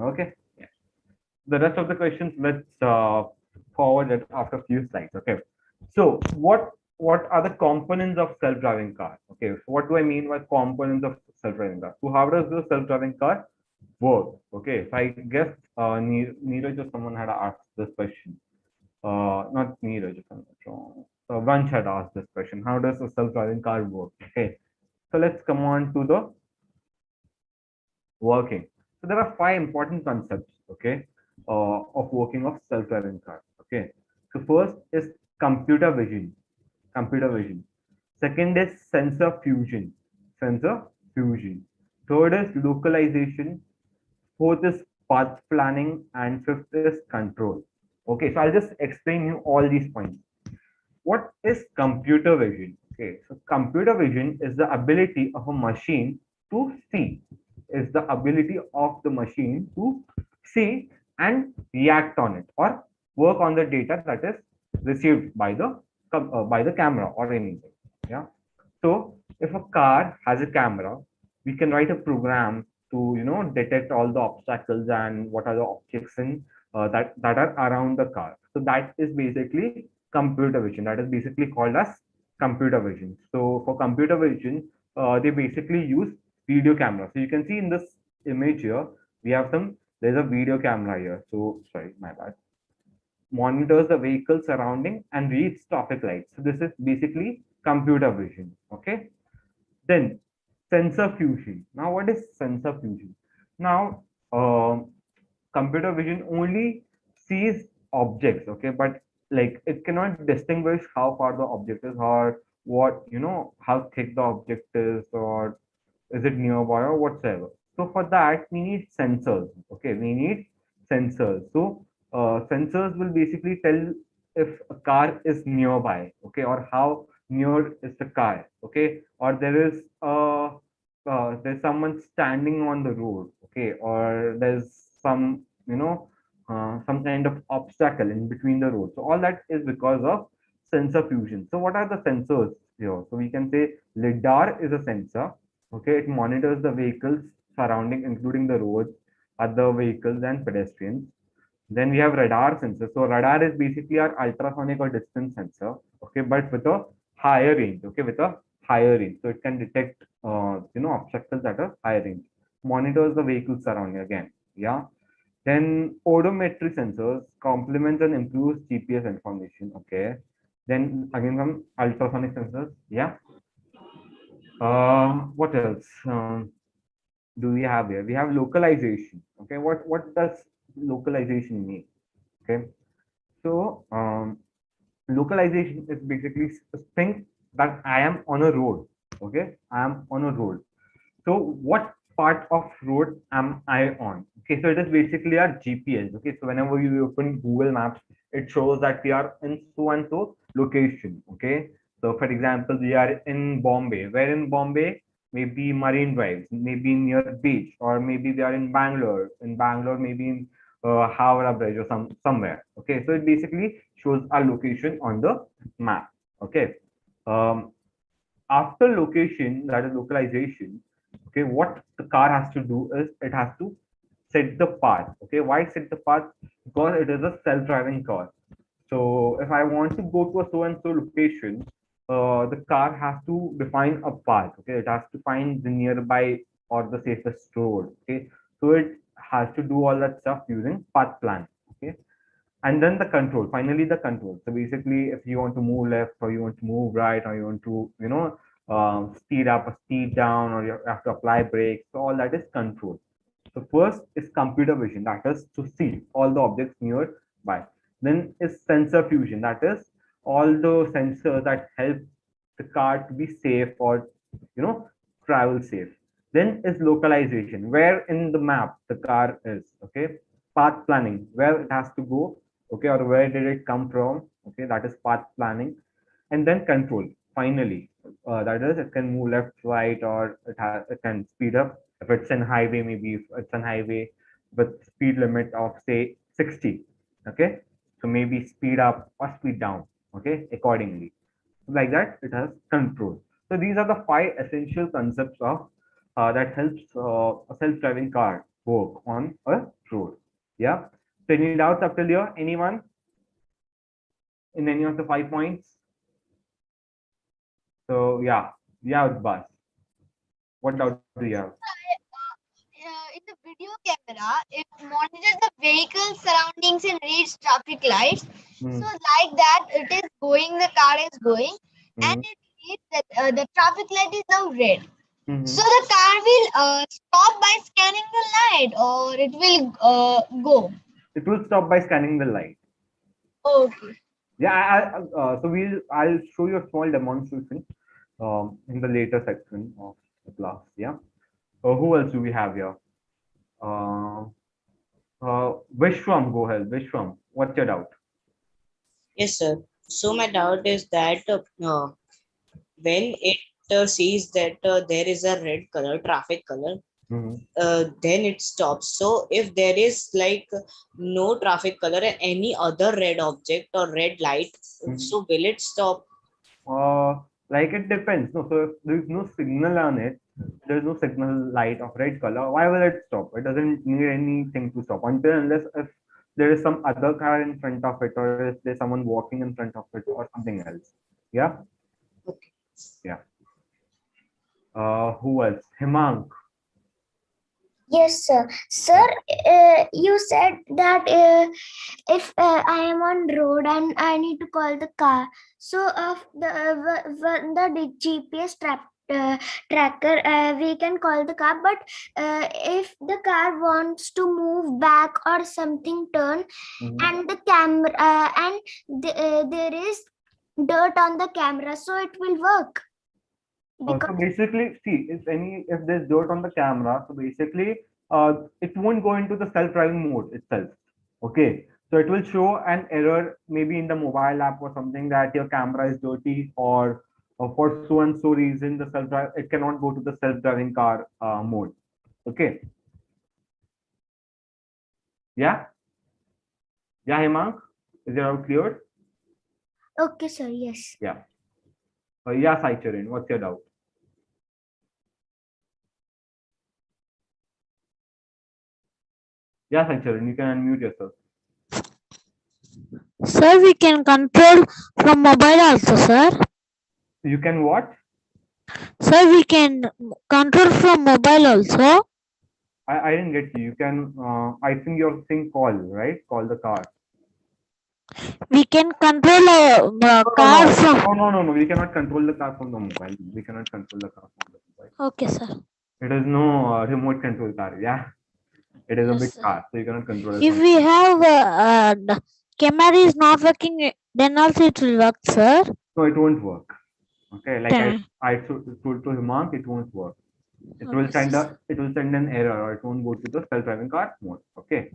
[SPEAKER 1] Okay. Yeah. The rest of the questions, let's forward it after a few slides. Okay. So what are the components of self-driving car? Okay. So what do I mean by components of self-driving car? So how does the self-driving car work? Okay. So I guess Neeraj or someone had asked this question. Not Neeraj, if I'm not wrong. Vansh had asked this question. How does a self-driving car work? Okay. So let's come on to the working. So there are five important concepts, okay, of working of self-driving car. Okay. So first is computer vision. Computer vision. Second is sensor fusion. Sensor fusion. Third is localization. Fourth is path planning, and fifth is control. Okay, so I'll just explain you all these points. What is computer vision? Okay, so computer vision is the ability of a machine to see, is the ability of the machine to see and react on it or work on the data that is received by the camera or anything. Yeah. So if a car has a camera, we can write a program to detect all the obstacles and what are the objects in that are around the car. So that is basically computer vision. That is basically called as computer vision. So for computer vision, they basically use video camera. So you can see in this image here, we have there's a video camera here. So sorry, my bad. Monitors the vehicle surrounding and reads traffic lights. So this is basically computer vision. Okay. Then sensor fusion. Now, what is sensor fusion? Now, computer vision only sees objects, okay, but like it cannot distinguish how far the object is or what, how thick the object is or is it nearby or whatsoever. So for that, we need sensors. Okay, we need sensors. So sensors will basically tell if a car is nearby, okay, or how near is the car, okay, or there's someone standing on the road, okay, or there's some some kind of obstacle in between the road. So all that is because of sensor fusion. So what are the sensors here? So we can say lidar is a sensor. Okay, it monitors the vehicles surrounding, including the roads, other vehicles, and pedestrians. Then we have radar sensor. So radar is basically our ultrasonic or distance sensor. Okay, but with a higher range. Okay, with a higher range, so it can detect obstacles at a higher range. Monitors the vehicle surrounding again. Yeah. Then odometry sensors complements and improves GPS information. Okay. Then again some ultrasonic sensors. Yeah. What else do we have here? We have localization. Okay. What does localization mean? Okay. So localization is basically think that I am on a road. Okay. I am on a road. So what part of road am I on? Okay, so it is basically our GPS. Okay, so whenever you open Google Maps, it shows that we are in so and so location. Okay, so for example, we are in Bombay. Where in Bombay? Maybe Marine Drive, maybe near beach, or maybe we are in Bangalore. In Bangalore, maybe in Howrah Bridge or somewhere. Okay, so it basically shows our location on the map. Okay, um, after location, that is localization. Okay, what the car has to do is it has to set the path. Okay, why set the path? Because it is a self-driving car. So if I want to go to a so and so location, the car has to define a path. Okay, it has to find the nearby or the safest road. Okay, so it has to do all that stuff using path plan. Okay, and then the control, finally the control. So basically if you want to move left or you want to move right or you want to speed up or speed down or you have to apply brakes, so all that is control. So first is computer vision, that is to see all the objects nearby. Then is sensor fusion, that is all the sensors that help the car to be safe or you know travel safe. Then is localization, where in the map the car is. Okay, path planning, where it has to go. Okay, or where did it come from. Okay, that is path planning. And then control, finally, that is it can move left, right, or it can speed up. If it's in highway, maybe if it's on highway with speed limit of say 60. Okay, so maybe speed up or speed down. Okay, accordingly. Like that it has control. So these are the five essential concepts of that helps a self-driving car work on a road. Yeah, so any doubts up till here, anyone, in any of the 5 points? So yeah, Bas, what doubt do you have?
[SPEAKER 2] In the video camera, it monitors the vehicle surroundings and reads traffic lights. So, like that, it is going, the car is going, and it reads that the traffic light is now red. So, the car will stop by scanning the light, or it will go.
[SPEAKER 1] It will stop by scanning the light.
[SPEAKER 2] Okay.
[SPEAKER 1] Yeah, so I'll show you a small demonstration in the later section of the class. Yeah. Who else do we have here? Uh, Vishwam, go ahead. Vishwam, what's your doubt?
[SPEAKER 8] Yes, sir. So my doubt is that when it sees that there is a red color, traffic color, then it stops. So if there is like no traffic color and any other red object or red light, so will it stop?
[SPEAKER 1] Like it depends. No, so if there is no signal on it, there is no signal light of red color. Why will it stop? It doesn't need anything to stop until unless if there is some other car in front of it, or if there's someone walking in front of it, or something else. Yeah.
[SPEAKER 8] Okay.
[SPEAKER 1] Yeah. Who else? Himank.
[SPEAKER 13] Yes, sir. Sir, you said that if I am on road and I need to call the car, so the GPS tracker, we can call the car. But if the car wants to move back or something, turn, and the camera and there is dirt on the camera, so it will work.
[SPEAKER 1] So basically, see, if there's dirt on the camera, so basically, it won't go into the self-driving mode itself. Okay, so it will show an error maybe in the mobile app or something that your camera is dirty, or for so and so reason the self-drive it cannot go to the self-driving car mode. Okay. Yeah. Yeah, Hemang, is it all clear?
[SPEAKER 13] Okay, sir. Yes.
[SPEAKER 1] Yeah. Yeah, Saicharan, what's your doubt? Yeah, Saicharan, you can unmute yourself.
[SPEAKER 6] Sir, we can control from mobile also, sir.
[SPEAKER 1] You can what?
[SPEAKER 6] Sir, we can control from mobile also.
[SPEAKER 1] I didn't get you. You can, I think you're saying call, right? Call the car.
[SPEAKER 6] We can control a
[SPEAKER 1] No,
[SPEAKER 6] car from.
[SPEAKER 1] no. We cannot control the car from the mobile. We cannot control the car from the mobile.
[SPEAKER 6] Okay, sir.
[SPEAKER 1] It is no remote control car. Yeah. It is a
[SPEAKER 6] Yes,
[SPEAKER 1] big
[SPEAKER 6] sir.
[SPEAKER 1] car, so you cannot control it
[SPEAKER 6] If
[SPEAKER 1] from.
[SPEAKER 6] we have the camera is not working, then also it will work, sir.
[SPEAKER 1] No, it won't work. Okay, like
[SPEAKER 6] Then,
[SPEAKER 1] I told to Himang, it won't work. It will
[SPEAKER 6] okay,
[SPEAKER 1] send
[SPEAKER 6] sir.
[SPEAKER 1] an error, or it won't go to the self-driving car mode. Okay.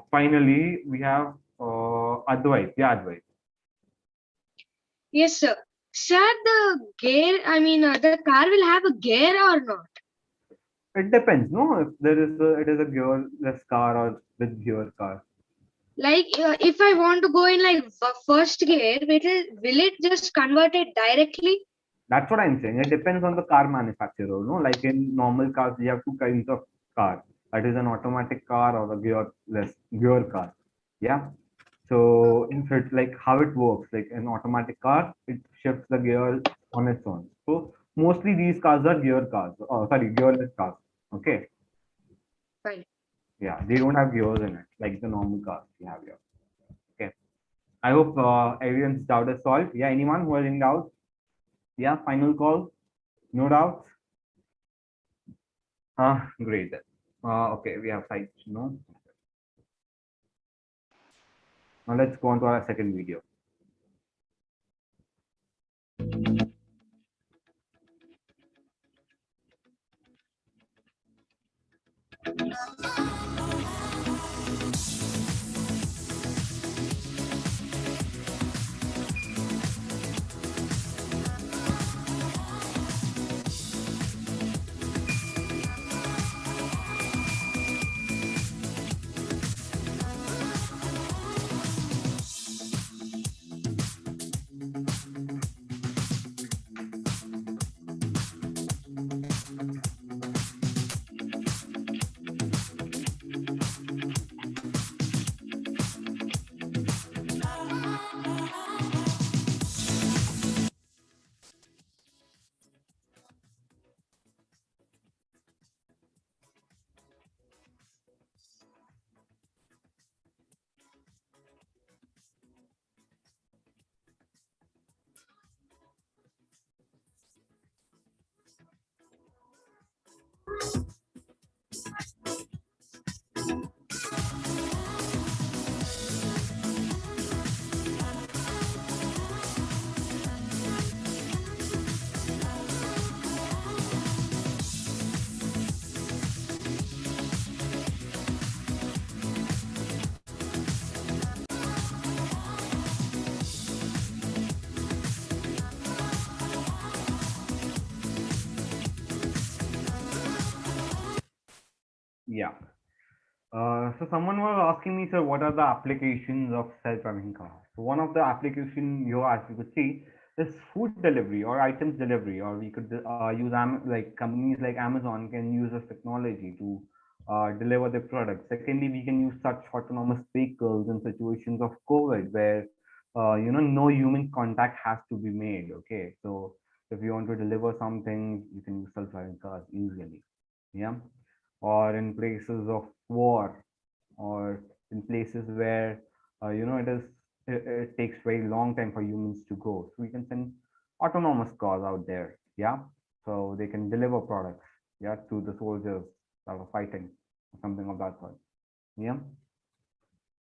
[SPEAKER 1] Finally, we have Advait. Yeah, Advait.
[SPEAKER 4] Yes, sir. Sir, the gear, the car will have a gear or not?
[SPEAKER 1] It depends, no? If it is a gearless car or with gear car.
[SPEAKER 4] Like, if I want to go in like first gear, will it just convert it directly?
[SPEAKER 1] That's what I'm saying. It depends on the car manufacturer, no? Like in normal cars, we have two kinds of car. That is an automatic car or a gear car. Yeah. So in fact, like how it works, like an automatic car, it shifts the gear on its own. So mostly these cars are gear cars. Oh, sorry, gearless cars. Okay.
[SPEAKER 4] Fine.
[SPEAKER 1] Yeah, they don't have gears in it, like the normal cars we have here. Okay. I hope everyone's doubt is solved. Yeah, anyone who has any doubt? Yeah, final call. No doubts. Great. Okay, we have sites. No. Now let's go on to our second video. Yeah. So someone was asking me, sir, what are the applications of self-driving cars? So one of the application you, as you could see, is food delivery or items delivery, or we could use like companies like Amazon can use this technology to deliver their products. Secondly, we can use such autonomous vehicles in situations of COVID where no human contact has to be made. Okay, so if you want to deliver something, you can use self-driving cars easily. Yeah, or in places of war, or in places where it takes very long time for humans to go, so we can send autonomous cars out there. Yeah, so they can deliver products, yeah, to the soldiers that are fighting, something of that sort. Yeah.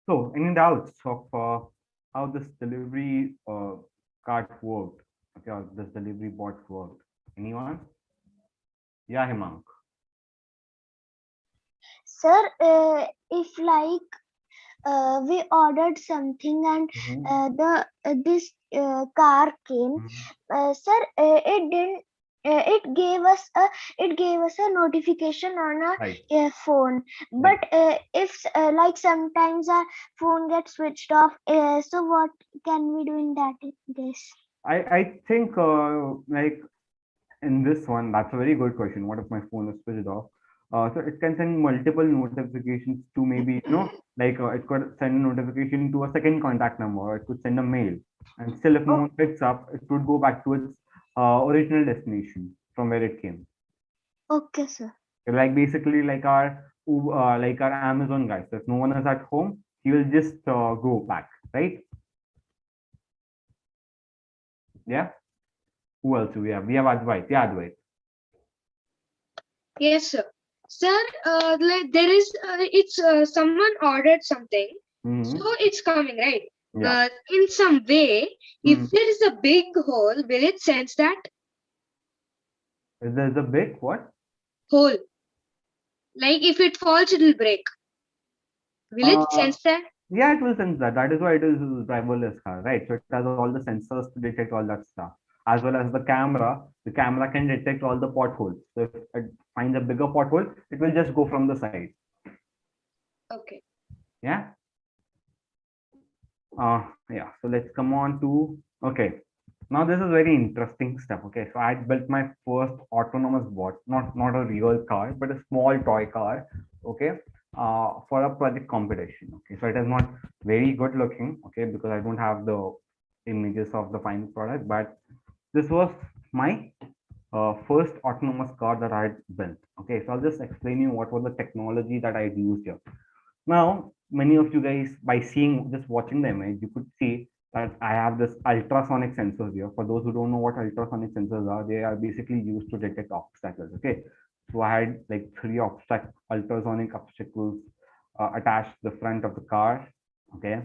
[SPEAKER 1] So any doubts of how this delivery cart worked, okay, or this delivery bot worked? Anyone? Yeah, Himang.
[SPEAKER 13] Sir, if like we ordered something and the this car came, sir, it didn't it gave us a notification on our
[SPEAKER 1] Right.
[SPEAKER 13] phone.
[SPEAKER 1] Right.
[SPEAKER 13] But if like sometimes our phone gets switched off, so what can we do in that case?
[SPEAKER 1] I think like in this one, that's a very good question. What if my phone is switched off? So it can send multiple notifications to maybe, like it could send a notification to a second contact number, or it could send a mail. And still, if no one picks up, it would go back to its original destination from where it came.
[SPEAKER 13] Okay, sir.
[SPEAKER 1] Like basically like our Amazon guy. So if no one is at home, he will just go back, right? Yeah. Who else do we have? We have Advait. Yeah, Advait.
[SPEAKER 4] Yes, sir. Sir, like there is, it's someone ordered something, so it's coming, right?
[SPEAKER 1] Yeah.
[SPEAKER 4] In some way, if
[SPEAKER 1] Mhm.
[SPEAKER 4] there is a big hole, will it sense that
[SPEAKER 1] Is there a big what?
[SPEAKER 4] hole? Like if it falls, it will break. Will it
[SPEAKER 1] Uh,
[SPEAKER 4] sense that?
[SPEAKER 1] yeah, it will sense that. That is why it is a driverless car, right? So it has all the sensors to detect all that stuff, as well as the camera. The camera can detect all the potholes. So if it finds a bigger pothole, it will just go from the side.
[SPEAKER 4] Okay.
[SPEAKER 1] Yeah. Yeah. So let's come on to okay. Now this is very interesting stuff. Okay, so I built my first autonomous bot, not a real car, but a small toy car. Okay, for a project competition. Okay, so it is not very good looking. Okay, because I don't have the images of the final product, but this was my first autonomous car that I had built. Okay, so I'll just explain you what was the technology that I used here. Now, many of you guys, by seeing just watching the image, you could see that I have this ultrasonic sensors here. For those who don't know what ultrasonic sensors are, they are basically used to detect obstacles. Okay, so I had like three ultrasonic obstacles attached to the front of the car. Okay,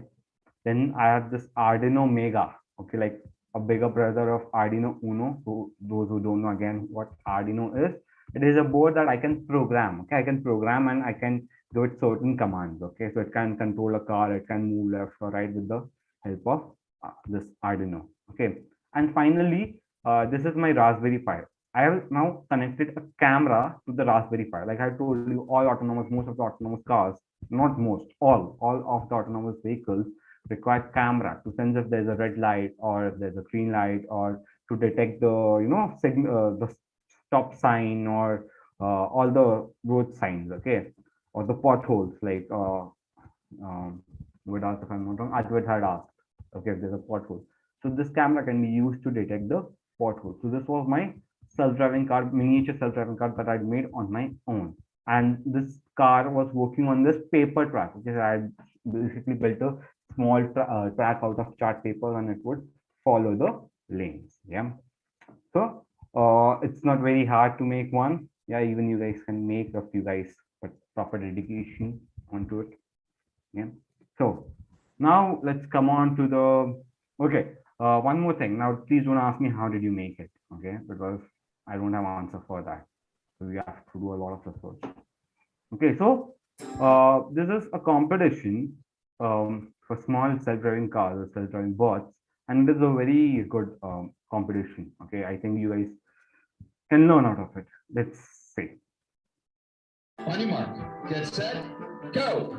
[SPEAKER 1] then I have this Arduino Mega. Okay, like a bigger brother of Arduino Uno. Who those who don't know again what Arduino is, it is a board that I can program. Okay, I can program and I can give it certain commands. Okay, so it can control a car, it can move left or right with the help of this Arduino. Okay, and finally, this is my Raspberry Pi. I have now connected a camera to the Raspberry Pi. Like I told you, most of the autonomous cars, not most, all of the autonomous vehicles require camera to sense if there's a red light or if there's a green light, or to detect the the stop sign, or all the road signs. Okay, or the potholes, like would ask if I'm not wrong, Advait had asked, okay, if there's a pothole. So this camera can be used to detect the pothole. So this was my self-driving car, miniature self-driving car that I'd made on my own. And this car was working on this paper track, because I had basically built a small track out of chart paper, and it would follow the lanes. Yeah. So it's not very hard to make one. Yeah, even you guys can make if you guys put proper dedication onto it. Yeah. So now let's come on to the okay. One more thing. Now please don't ask me how did you make it, okay? Because I don't have answer for that. So we have to do a lot of research. Okay, so this is a competition for small self-driving cars or self-driving bots, and it is a very good competition. Okay, I think you guys can learn out of it. Let's see.
[SPEAKER 14] On your mark, get set, go.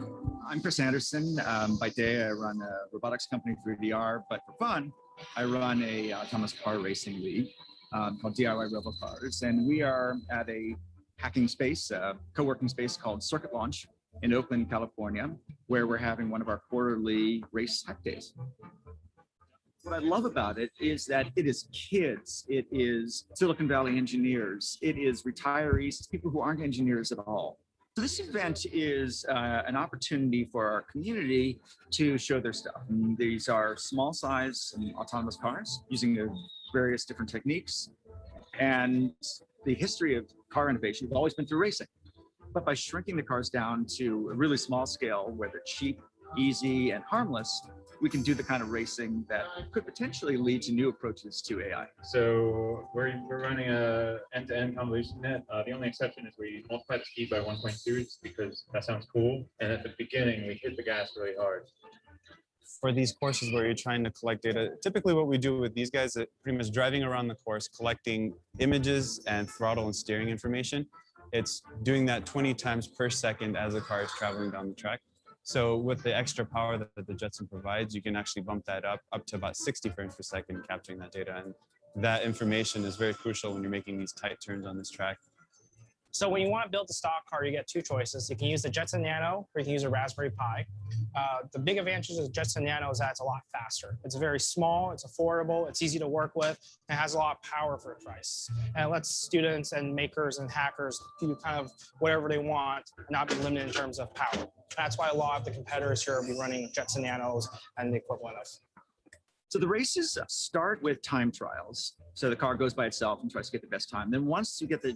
[SPEAKER 14] I'm Chris Anderson. By day, I run a robotics company, 3DR, but for fun, I run a autonomous car racing league called DIY Robo Cars, and we are at a hacking space, co-working space called Circuit Launch in Oakland, California, where we're having one of our quarterly race hack days. What I love about it is that it is kids, it is Silicon Valley engineers, it is retirees, it's people who aren't engineers at all. So this event is an opportunity for our community to show their stuff. And these are small size autonomous cars using their various different techniques. And the history of car innovation has always been through racing. But by shrinking the cars down to a really small scale where they're cheap, easy, and harmless, we can do the kind of racing that could potentially lead to new approaches to AI.
[SPEAKER 15] So we're running a end-to-end convolution net. The only exception is we multiply the speed by 1.2 just because that sounds cool. And at the beginning, we hit the gas really hard.
[SPEAKER 16] for these courses where you're trying to collect data, typically what we do with these guys is pretty much driving around the course, collecting images and throttle and steering information. It's doing that 20 times per second as the car is traveling down the track. So with the extra power that the Jetson provides, you can actually bump that up to about 60 frames per second, capturing that data. And that information is very crucial when you're making these tight turns on this track.
[SPEAKER 17] So when you want to build a stock car, you get two choices. You can use the Jetson Nano or you can use a Raspberry Pi. The big advantage of Jetson Nano is that it's a lot faster. It's very small, it's affordable, it's easy to work with, and it has a lot of power for a price. And it lets students and makers and hackers do kind of whatever they want, and not be limited in terms of power. That's why a lot of the competitors here will be running Jetson Nanos and the equivalent of.
[SPEAKER 14] So the races start with time trials. So the car goes by itself and tries to get the best time. Then once you get the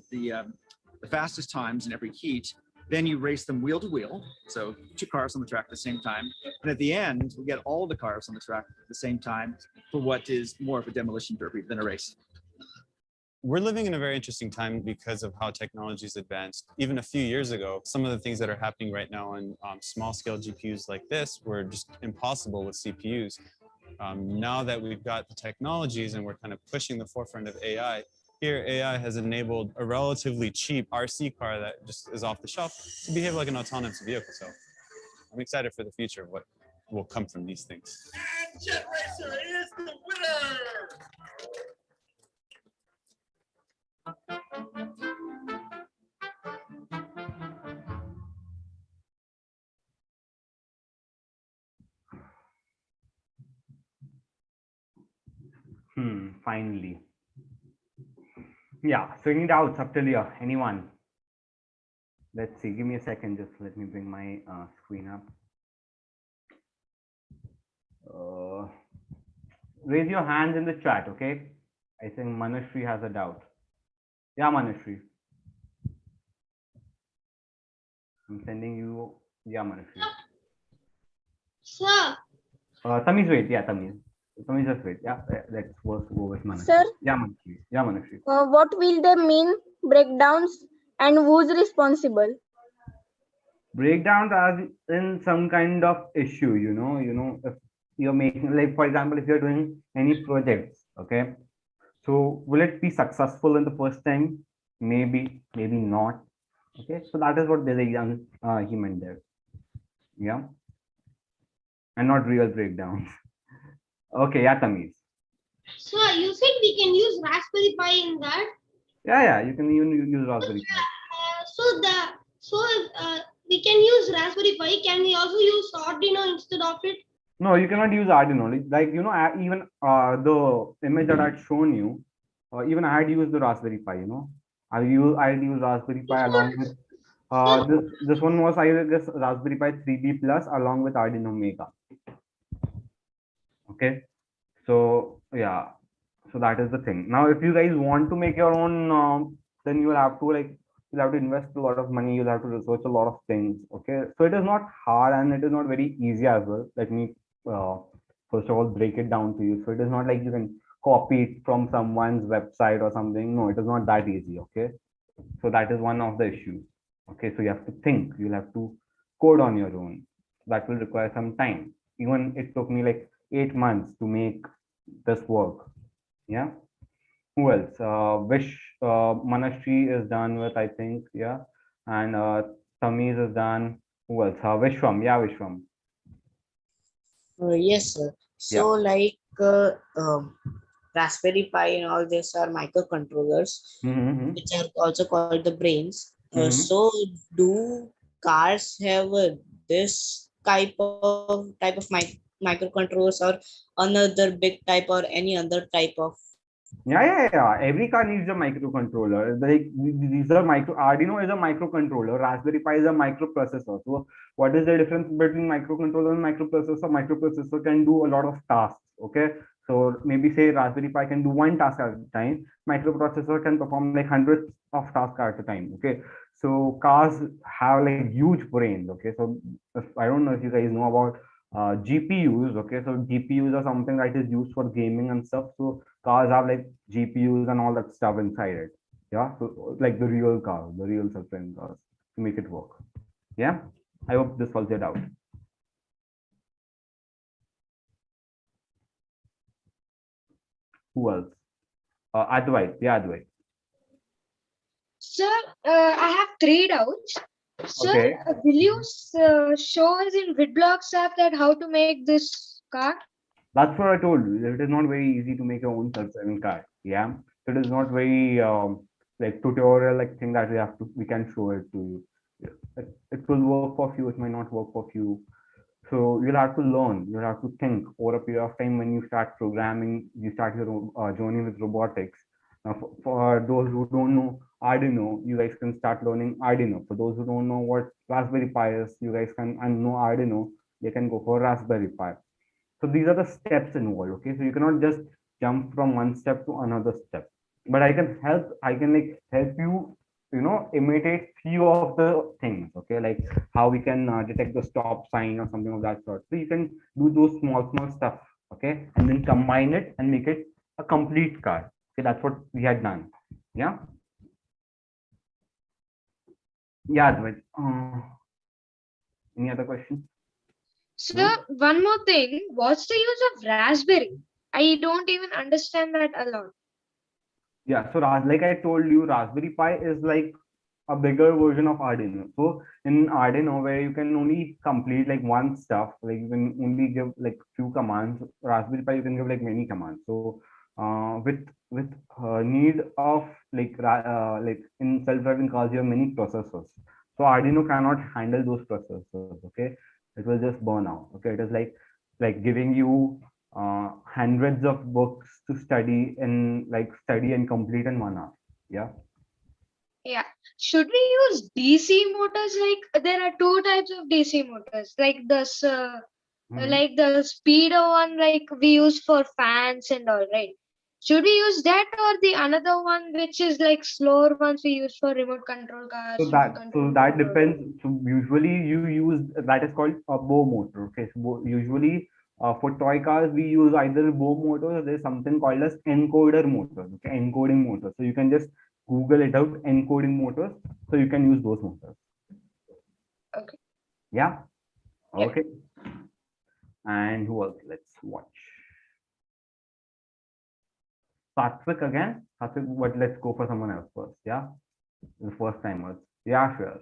[SPEAKER 14] fastest times in every heat, then you race them wheel to wheel. So two cars on the track at the same time. And at the end, we get all the cars on the track at the same time for what is more of a demolition derby than a race.
[SPEAKER 16] We're living in a very interesting time because of how technology is advanced. Even a few years ago, some of the things that are happening right now on small scale GPUs like this were just impossible with CPUs. Now that we've got the technologies and we're kind of pushing the forefront of AI, here AI has enabled a relatively cheap RC car that just is off the shelf to behave like an autonomous vehicle. So I'm excited for the future of what will come from these things.
[SPEAKER 18] And Jet Racer is the winner!
[SPEAKER 1] Finally. Yeah, so any doubts up till here? Anyone? Let's see, give me a second, just let me bring my screen up. Raise your hands in the chat, okay? I think Manashri has a doubt. Yeah, Manashri. I'm sending you, yeah, Manashri.
[SPEAKER 19] Sir.
[SPEAKER 1] Tamiz, wait, yeah, Tamiz. Tamiz, just wait. Yeah, let's go with Manashri.
[SPEAKER 20] Sir?
[SPEAKER 1] Yeah, Manashri. Yeah, Manashri.
[SPEAKER 20] What will they mean? Breakdowns and who's responsible?
[SPEAKER 1] Breakdowns are in some kind of issue, if you're making, like, for example, if you're doing any projects, okay, so will it be successful in the first time? Maybe, maybe not. Okay, so that is what the young he meant there. Yeah, and not real breakdowns. Okay, yeah, Tamiz.
[SPEAKER 19] Sir, you said we can use Raspberry Pi in that.
[SPEAKER 1] Yeah, you can even use Raspberry Pi.
[SPEAKER 19] We can use Raspberry Pi. Can we also use Arduino instead of it?
[SPEAKER 1] No, you cannot use Arduino. Like, even the image that I'd shown you, even I had used the Raspberry Pi. I had used Raspberry Pi along with this one was, I guess, Raspberry Pi 3B Plus along with Arduino Mega. Okay, so yeah, so that is the thing. Now, if you guys want to make your own, then you will have to invest a lot of money. You'll have to research a lot of things. Okay, so it is not hard and it is not very easy as well. Let me first of all break it down to you. So it is not like you can copy it from someone's website or something. No, it is not that easy. Okay, so that is one of the issues. Okay, so you have to think. You'll have to code on your own. That will require some time. Even it took me like 8 months to make this work. Yeah. Who else? Manashri is done with, I think. Yeah. And Tamiz is done. Who else? Vishwam. Yeah, Vishwam.
[SPEAKER 8] Yes, sir. So like Raspberry Pi and all this are microcontrollers, which are also called the brains. So do cars have this type of microcontrollers or another big type or any other type of?
[SPEAKER 1] Yeah. Every car needs a microcontroller. Like, these are Arduino is a microcontroller. Raspberry Pi is a microprocessor. So what is the difference between microcontroller and microprocessor? Microprocessor can do a lot of tasks. Okay, so maybe say Raspberry Pi can do one task at a time. Microprocessor can perform like hundreds of tasks at a time. Okay, so cars have like huge brains. Okay, so I don't know if you guys know about GPUs. Okay, so GPUs are something that is used for gaming and stuff. So cars have like GPUs and all that stuff inside it. Yeah, so like the real car, the real self-driving cars, to make it work. Yeah, I hope this solves it out. Who else? Advait. Yeah, Advait.
[SPEAKER 4] Sir, I have three doubts. Sir,
[SPEAKER 1] Okay.
[SPEAKER 4] will you show us in Witblox app that how to make this car?
[SPEAKER 1] That's what I told you. It is not very easy to make your own self-driving car. Yeah. So it is not very like tutorial like thing that we can show it to you. It will work for few, it might not work for few. So you'll have to learn, you'll have to think over a period of time. When you start programming, you start your journey with robotics. Now, for those who don't know Arduino, you guys can start learning Arduino. For those who don't know what Raspberry Pi is, you guys can and know Arduino, they can go for Raspberry Pi. So these are the steps involved. Okay, so you cannot just jump from one step to another step. But I can like help you, imitate few of the things. Okay, like how we can detect the stop sign or something of that sort. So you can do those small stuff. Okay, and then combine it and make it a complete car. Okay, that's what we had done. Yeah. Yeah, Dwight. Any other questions?
[SPEAKER 4] Sir, one more thing. What's the use of Raspberry? I don't even understand that a lot.
[SPEAKER 1] Yeah, so like I told you, Raspberry Pi is like a bigger version of Arduino. So in Arduino, where you can only complete like one stuff, like you can only give like few commands. Raspberry Pi you can give like many commands. So with need of like in self-driving cars, you have many processors. So Arduino cannot handle those processors. Okay, it will just burn out. Okay, it is like giving you hundreds of books to study and complete in 1 hour. Yeah.
[SPEAKER 4] Yeah. Should we use DC motors? Like there are two types of DC motors, like this, like the speeder one, like we use for fans and all, right? Should we use that or the another one, which is like slower ones we use for remote control cars, remote control?
[SPEAKER 1] That depends. So usually you use that is called a bow motor. Okay, so usually for toy cars we use either bow motor or there's something called as encoder motors. Okay, encoding motors. So you can just Google it out, encoding motors. So you can use those motors.
[SPEAKER 4] Okay.
[SPEAKER 1] Yeah. Okay. And who else? Let's watch. Satvik again. Satvik, but let's go for someone else first. Yeah. The first timers. Yeah, sure.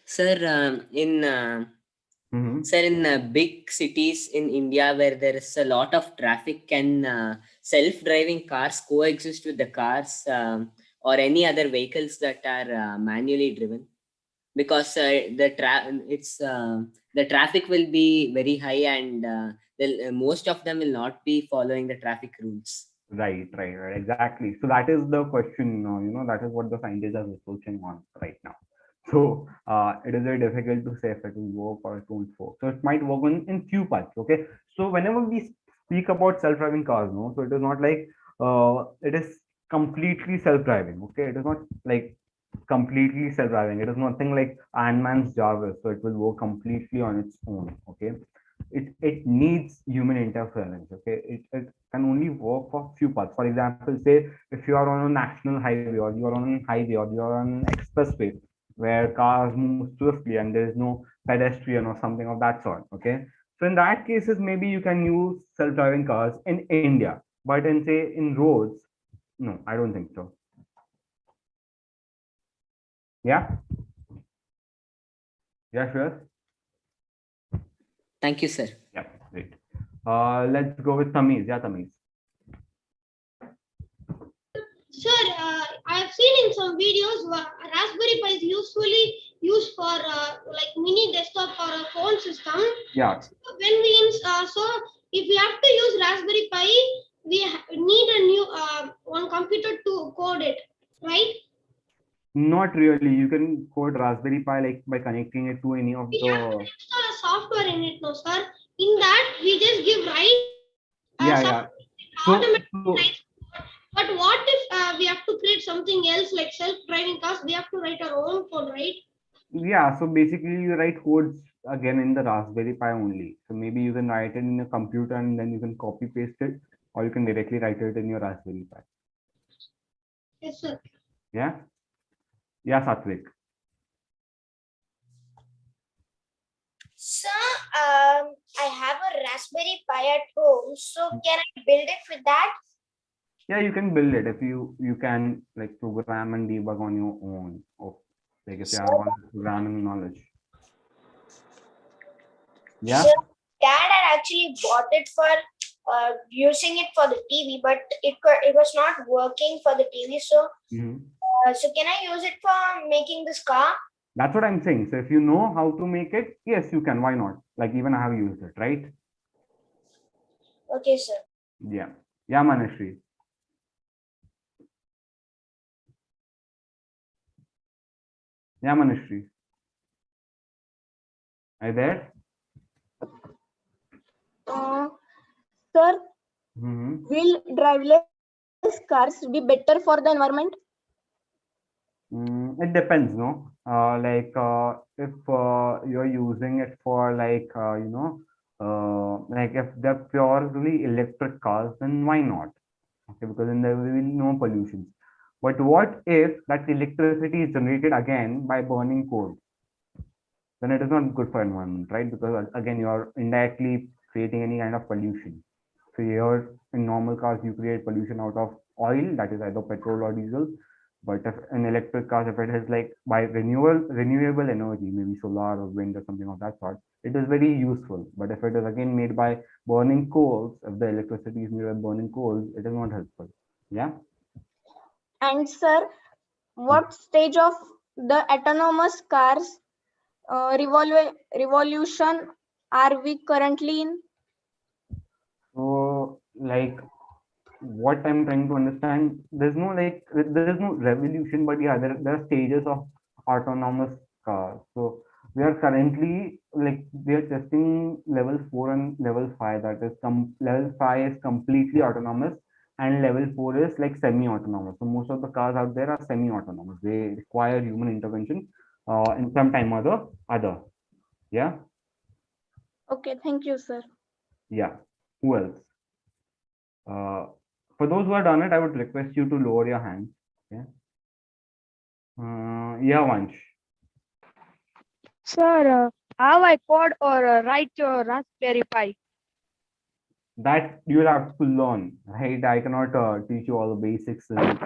[SPEAKER 7] Sir, sir, in big cities in India where there is a lot of traffic, can self-driving cars coexist with the cars or any other vehicles that are manually driven? Because the traffic will be very high and most of them will not be following the traffic rules.
[SPEAKER 1] Right. Exactly. So that is the question. That is what the scientists are researching on right now. So it is very difficult to say if it will work or it won't work. So it might work in few parts. Okay. So whenever we speak about self-driving cars, no, so it is not like it is completely self-driving. Okay. It is not like completely self-driving. It is nothing like Iron Man's Jarvis, so it will work completely on its own. Okay. It needs human interference. Okay, it can only work for few parts. For example, say if you are on a national highway or you are on a highway or you are on an expressway where cars move swiftly and there is no pedestrian or something of that sort. Okay, so in that cases maybe you can use self-driving cars in India, but in say in roads, no, I don't think so. Yeah. Yeah, sure.
[SPEAKER 7] Thank you, sir.
[SPEAKER 1] Yeah, great. Let's go with Tamiz. Yeah, Tamiz.
[SPEAKER 19] Sir, I have seen in some videos Raspberry Pi is usually used for like mini desktop or a phone system.
[SPEAKER 1] Yeah.
[SPEAKER 19] So when we so if we have to use Raspberry Pi, we need a new one computer to code it, right?
[SPEAKER 1] Not really. You can code Raspberry Pi like by connecting it to any of
[SPEAKER 19] We
[SPEAKER 1] the.
[SPEAKER 19] have to install a software in it, no, sir. In that we just give
[SPEAKER 1] Yeah. So
[SPEAKER 19] automatic. But what if we have to create something else like self-driving cars? We have to write our own code, right?
[SPEAKER 1] yeah. So basically, you write codes again in the Raspberry Pi only. So maybe you can write it in a computer and then you can copy paste it, or you can directly write it in your Raspberry Pi.
[SPEAKER 19] Yes, sir.
[SPEAKER 1] Yeah. Yeah, Satvik.
[SPEAKER 2] So I have a Raspberry Pi at home, so can I build it with that?
[SPEAKER 1] Yeah, you can build it if you can like program and debug on your own. Or like if you have one programming knowledge. Yeah.
[SPEAKER 2] So dad had actually bought it for using it for the TV, but it was not working for the TV. So so can I use it for making this car?
[SPEAKER 1] That's what I'm saying. So if you know how to make it, yes, you can. Why not? Like even I have used it, right?
[SPEAKER 2] Okay, sir.
[SPEAKER 1] Yeah. Yeah, Manashri. Yeah, Manashri. Are you there?
[SPEAKER 20] Sir, will driverless cars be better for the environment?
[SPEAKER 1] It depends, no? If you're using it for like if they're purely electric cars, then why not? Okay, because then there will be no pollution. But what if that electricity is generated again by burning coal? Then it is not good for environment, right? Because again, you are indirectly creating any kind of pollution. So here in normal cars, you create pollution out of oil, that is either petrol or diesel. But if in electric cars, if it is like by renewable energy, maybe solar or wind or something of that sort, it is very useful. But if it is again made by burning coals, if the electricity is made by burning coals, it is not helpful. Yeah.
[SPEAKER 20] And sir, what stage of the autonomous cars revolution are we currently in?
[SPEAKER 1] So like what I'm trying to understand, there is no revolution, but yeah, there are stages of autonomous cars. So we are currently like we are testing level 4 and level 5. That is level 5 is completely autonomous, and level 4 is like semi-autonomous. So most of the cars out there are semi-autonomous. They require human intervention in some time or the other. Yeah.
[SPEAKER 20] Okay, thank you, sir.
[SPEAKER 1] Yeah. Who else? For those who have done it, I would request you to lower your hands. Yeah. Yeah, Vansh.
[SPEAKER 4] Sir, how I code or write your Raspberry Pi?
[SPEAKER 1] That you'll have to learn, right? I cannot teach you all the basics in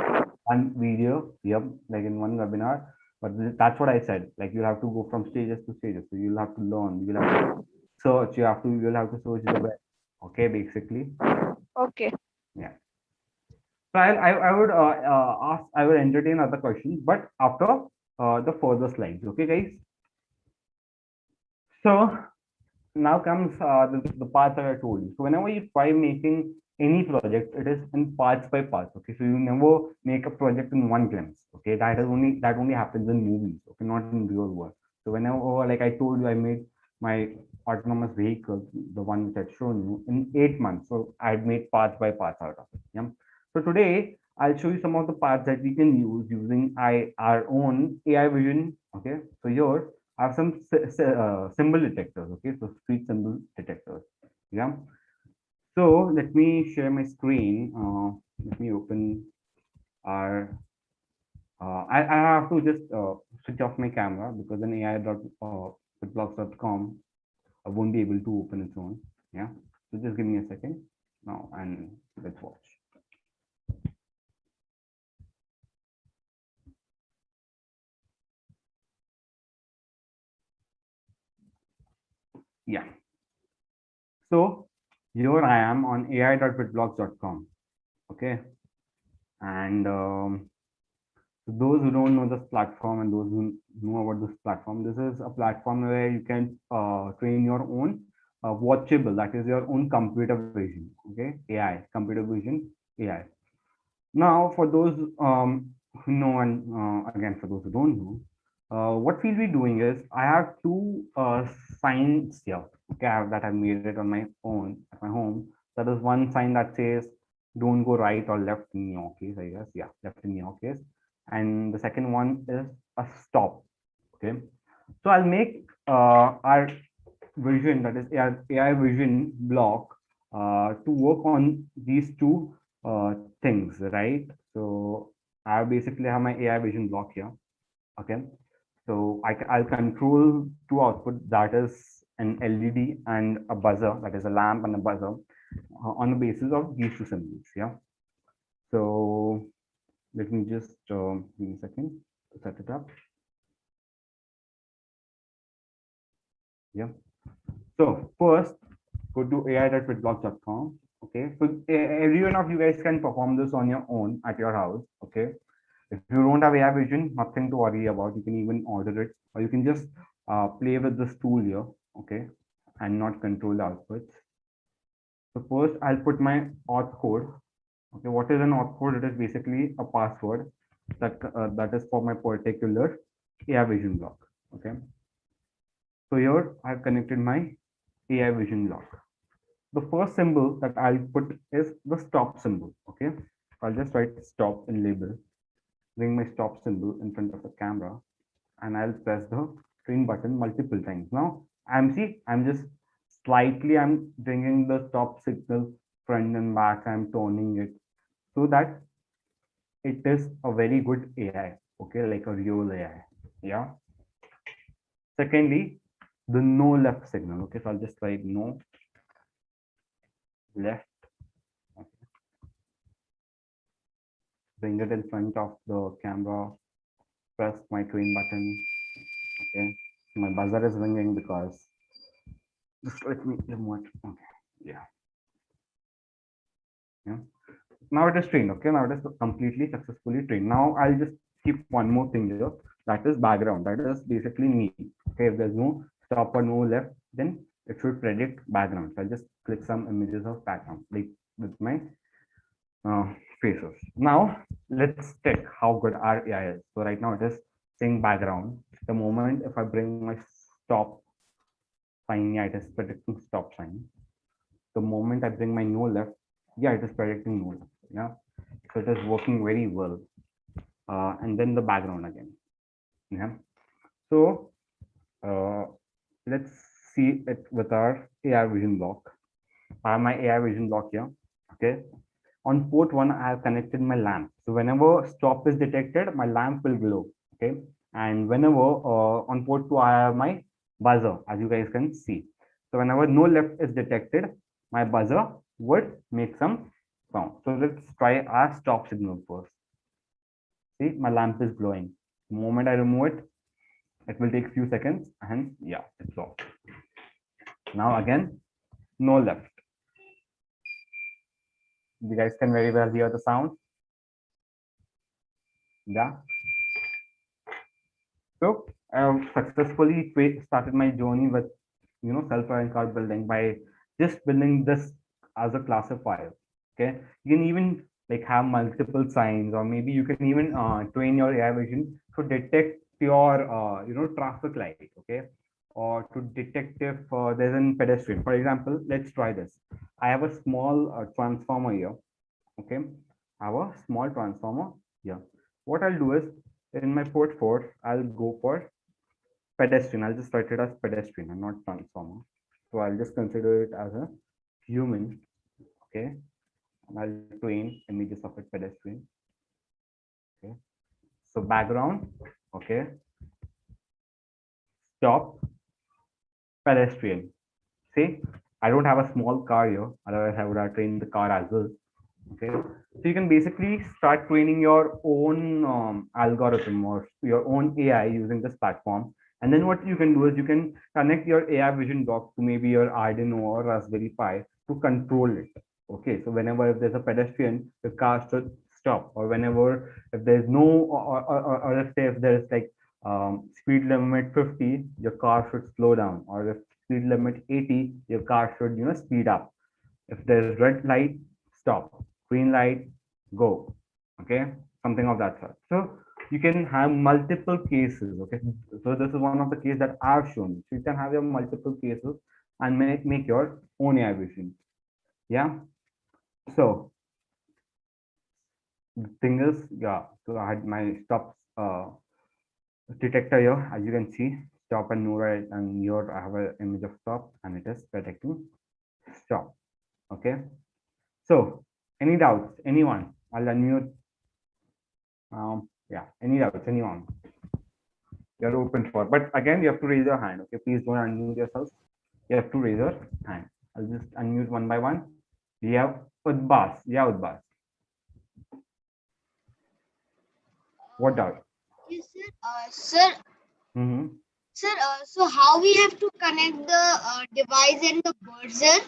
[SPEAKER 1] one video. Yep, like in one webinar. But that's what I said. Like you'll have to go from stages to stages. So you'll have to learn. You'll have to search. You'll have to search the web. Okay, basically.
[SPEAKER 4] Okay.
[SPEAKER 1] Yeah. So I would I would entertain other questions, but after the further slides. Okay, guys. So now comes the parts that I told you. So whenever you try making any project, it is in parts by parts. Okay, so you never make a project in one glimpse. Okay, that only happens in movies. Okay, not in real world. So whenever, like I told you, I made my autonomous vehicle, the one which I'd shown you, in 8 months. So I'd made parts by parts out of it. Yeah. So today I'll show you some of the parts that we can use using our own AI vision. Okay, so here I have some symbol detectors. Okay, so street symbol detectors. Yeah. So let me share my screen. Let me open our. I have to just switch off my camera because in ai.witblox.com I won't be able to open its own. Yeah. So just give me a second now and let's watch. Yeah. So here I am on ai.witblogs.com. Okay. And those who don't know this platform and those who know about this platform, this is a platform where you can train your own watchable, that is your own computer vision. Okay. AI, computer vision, AI. Now, for those who know, and again, for those who don't know, what we'll be doing is I have two signs here. Okay, that I've made it on my own at my home. That is one sign that says don't go right or left in your case, I guess. Yeah, left in your case. And the second one is a stop. Okay, so I'll make our vision, that is AI vision block, to work on these two things, right? So I basically have my AI vision block here. Okay, so I'll control two output, that is an LED and a buzzer, that is a lamp and a buzzer, on the basis of these two symbols. Yeah. So let me just give me a second to set it up. Yeah. So first, go to ai.witblox.com. Okay. So every one of you guys can perform this on your own at your house. Okay. If you don't have AI vision, nothing to worry about. You can even order it, or you can just play with this tool here. Okay. And not control the outputs. So first, I'll put my auth code. Okay. What is an auth code? It is basically a password that is for my particular AI vision block. Okay. So here I've connected my AI vision block. The first symbol that I'll put is the stop symbol. Okay. I'll just write stop in label, bring my stop symbol in front of the camera, and I'll press the train button multiple times. Now I'm just slightly, I'm bringing the stop signal front and back, I'm toning it so that it is a very good AI. Okay, like a real AI. Yeah. Secondly, the no left signal. Okay, so I'll just write no left. Okay. Bring it in front of the camera, press my train button. Okay, my buzzer is ringing because just let me remote. Okay, yeah. Yeah. Now it is trained. Okay, now it is completely successfully trained. Now I'll just keep one more thing here, that is background. That is basically me. Okay, if there's no stop or no left, then it should predict background. So I'll just click some images of background, like with my faces. Now let's check how good our AI is. So right now it is saying background. The moment if I bring my stop sign, yeah, it is predicting stop sign. The moment I bring my no left, yeah, it is predicting no left. Yeah, so it is working very well. And then the background again. Yeah. So let's see it with our AI vision block. I have my AI vision block here. Okay. On port 1, I have connected my lamp. So whenever stop is detected, my lamp will glow. Okay. And whenever on port 2, I have my buzzer, as you guys can see. So whenever no left is detected, my buzzer would make some sound. So let's try our stop signal first. See, my lamp is glowing. The moment I remove it, it will take few seconds and yeah, it's off. Now again, no left. You guys can very well hear the sound. Yeah. So I've successfully started my journey with self-driving car building by just building this as a classifier. Okay, you can even like have multiple signs, or maybe you can even train your AI vision to detect your traffic light. Okay, or to detect if there's a pedestrian. For example, let's try this. I have a small transformer here. Okay, I have a small transformer here. What I'll do is in my port 4, I'll go for pedestrian. I'll just write it as pedestrian and not transformer. So I'll just consider it as a human. Okay, and I'll train images of a pedestrian. Okay, so background. Okay, stop, pedestrian. See, I don't have a small car here, otherwise I would have trained the car as well. Okay, so you can basically start training your own algorithm or your own AI using this platform. And then what you can do is you can connect your AI vision block to maybe your Arduino or Raspberry Pi to control it. Okay, so whenever if there's a pedestrian, the car should stop, or whenever if there's no, or let's say if there's like speed limit 50, your car should slow down, or if speed limit 80, your car should speed up. If there's red light, stop. Green light, go. Okay, something of that sort. So you can have multiple cases. Okay, so this is one of the cases that I've shown. So you can have your multiple cases and make your own AI vision. Yeah. So the thing is, yeah. So I had my stop detector here, as you can see, stop and no right, and here I have an image of stop, and it is detecting stop. Okay. So, any doubts? Anyone? I'll unmute. Yeah, any doubts? Anyone? You're open for, but again, you have to raise your hand. Okay, please don't unmute yourself. You have to raise your hand. I'll just unmute one by one. We have Udbas. Yeah, Udbas. What doubt?
[SPEAKER 19] Yes, sir. Sir,
[SPEAKER 1] Mm-hmm.
[SPEAKER 19] sir. So how we have to connect the device and the buzzer?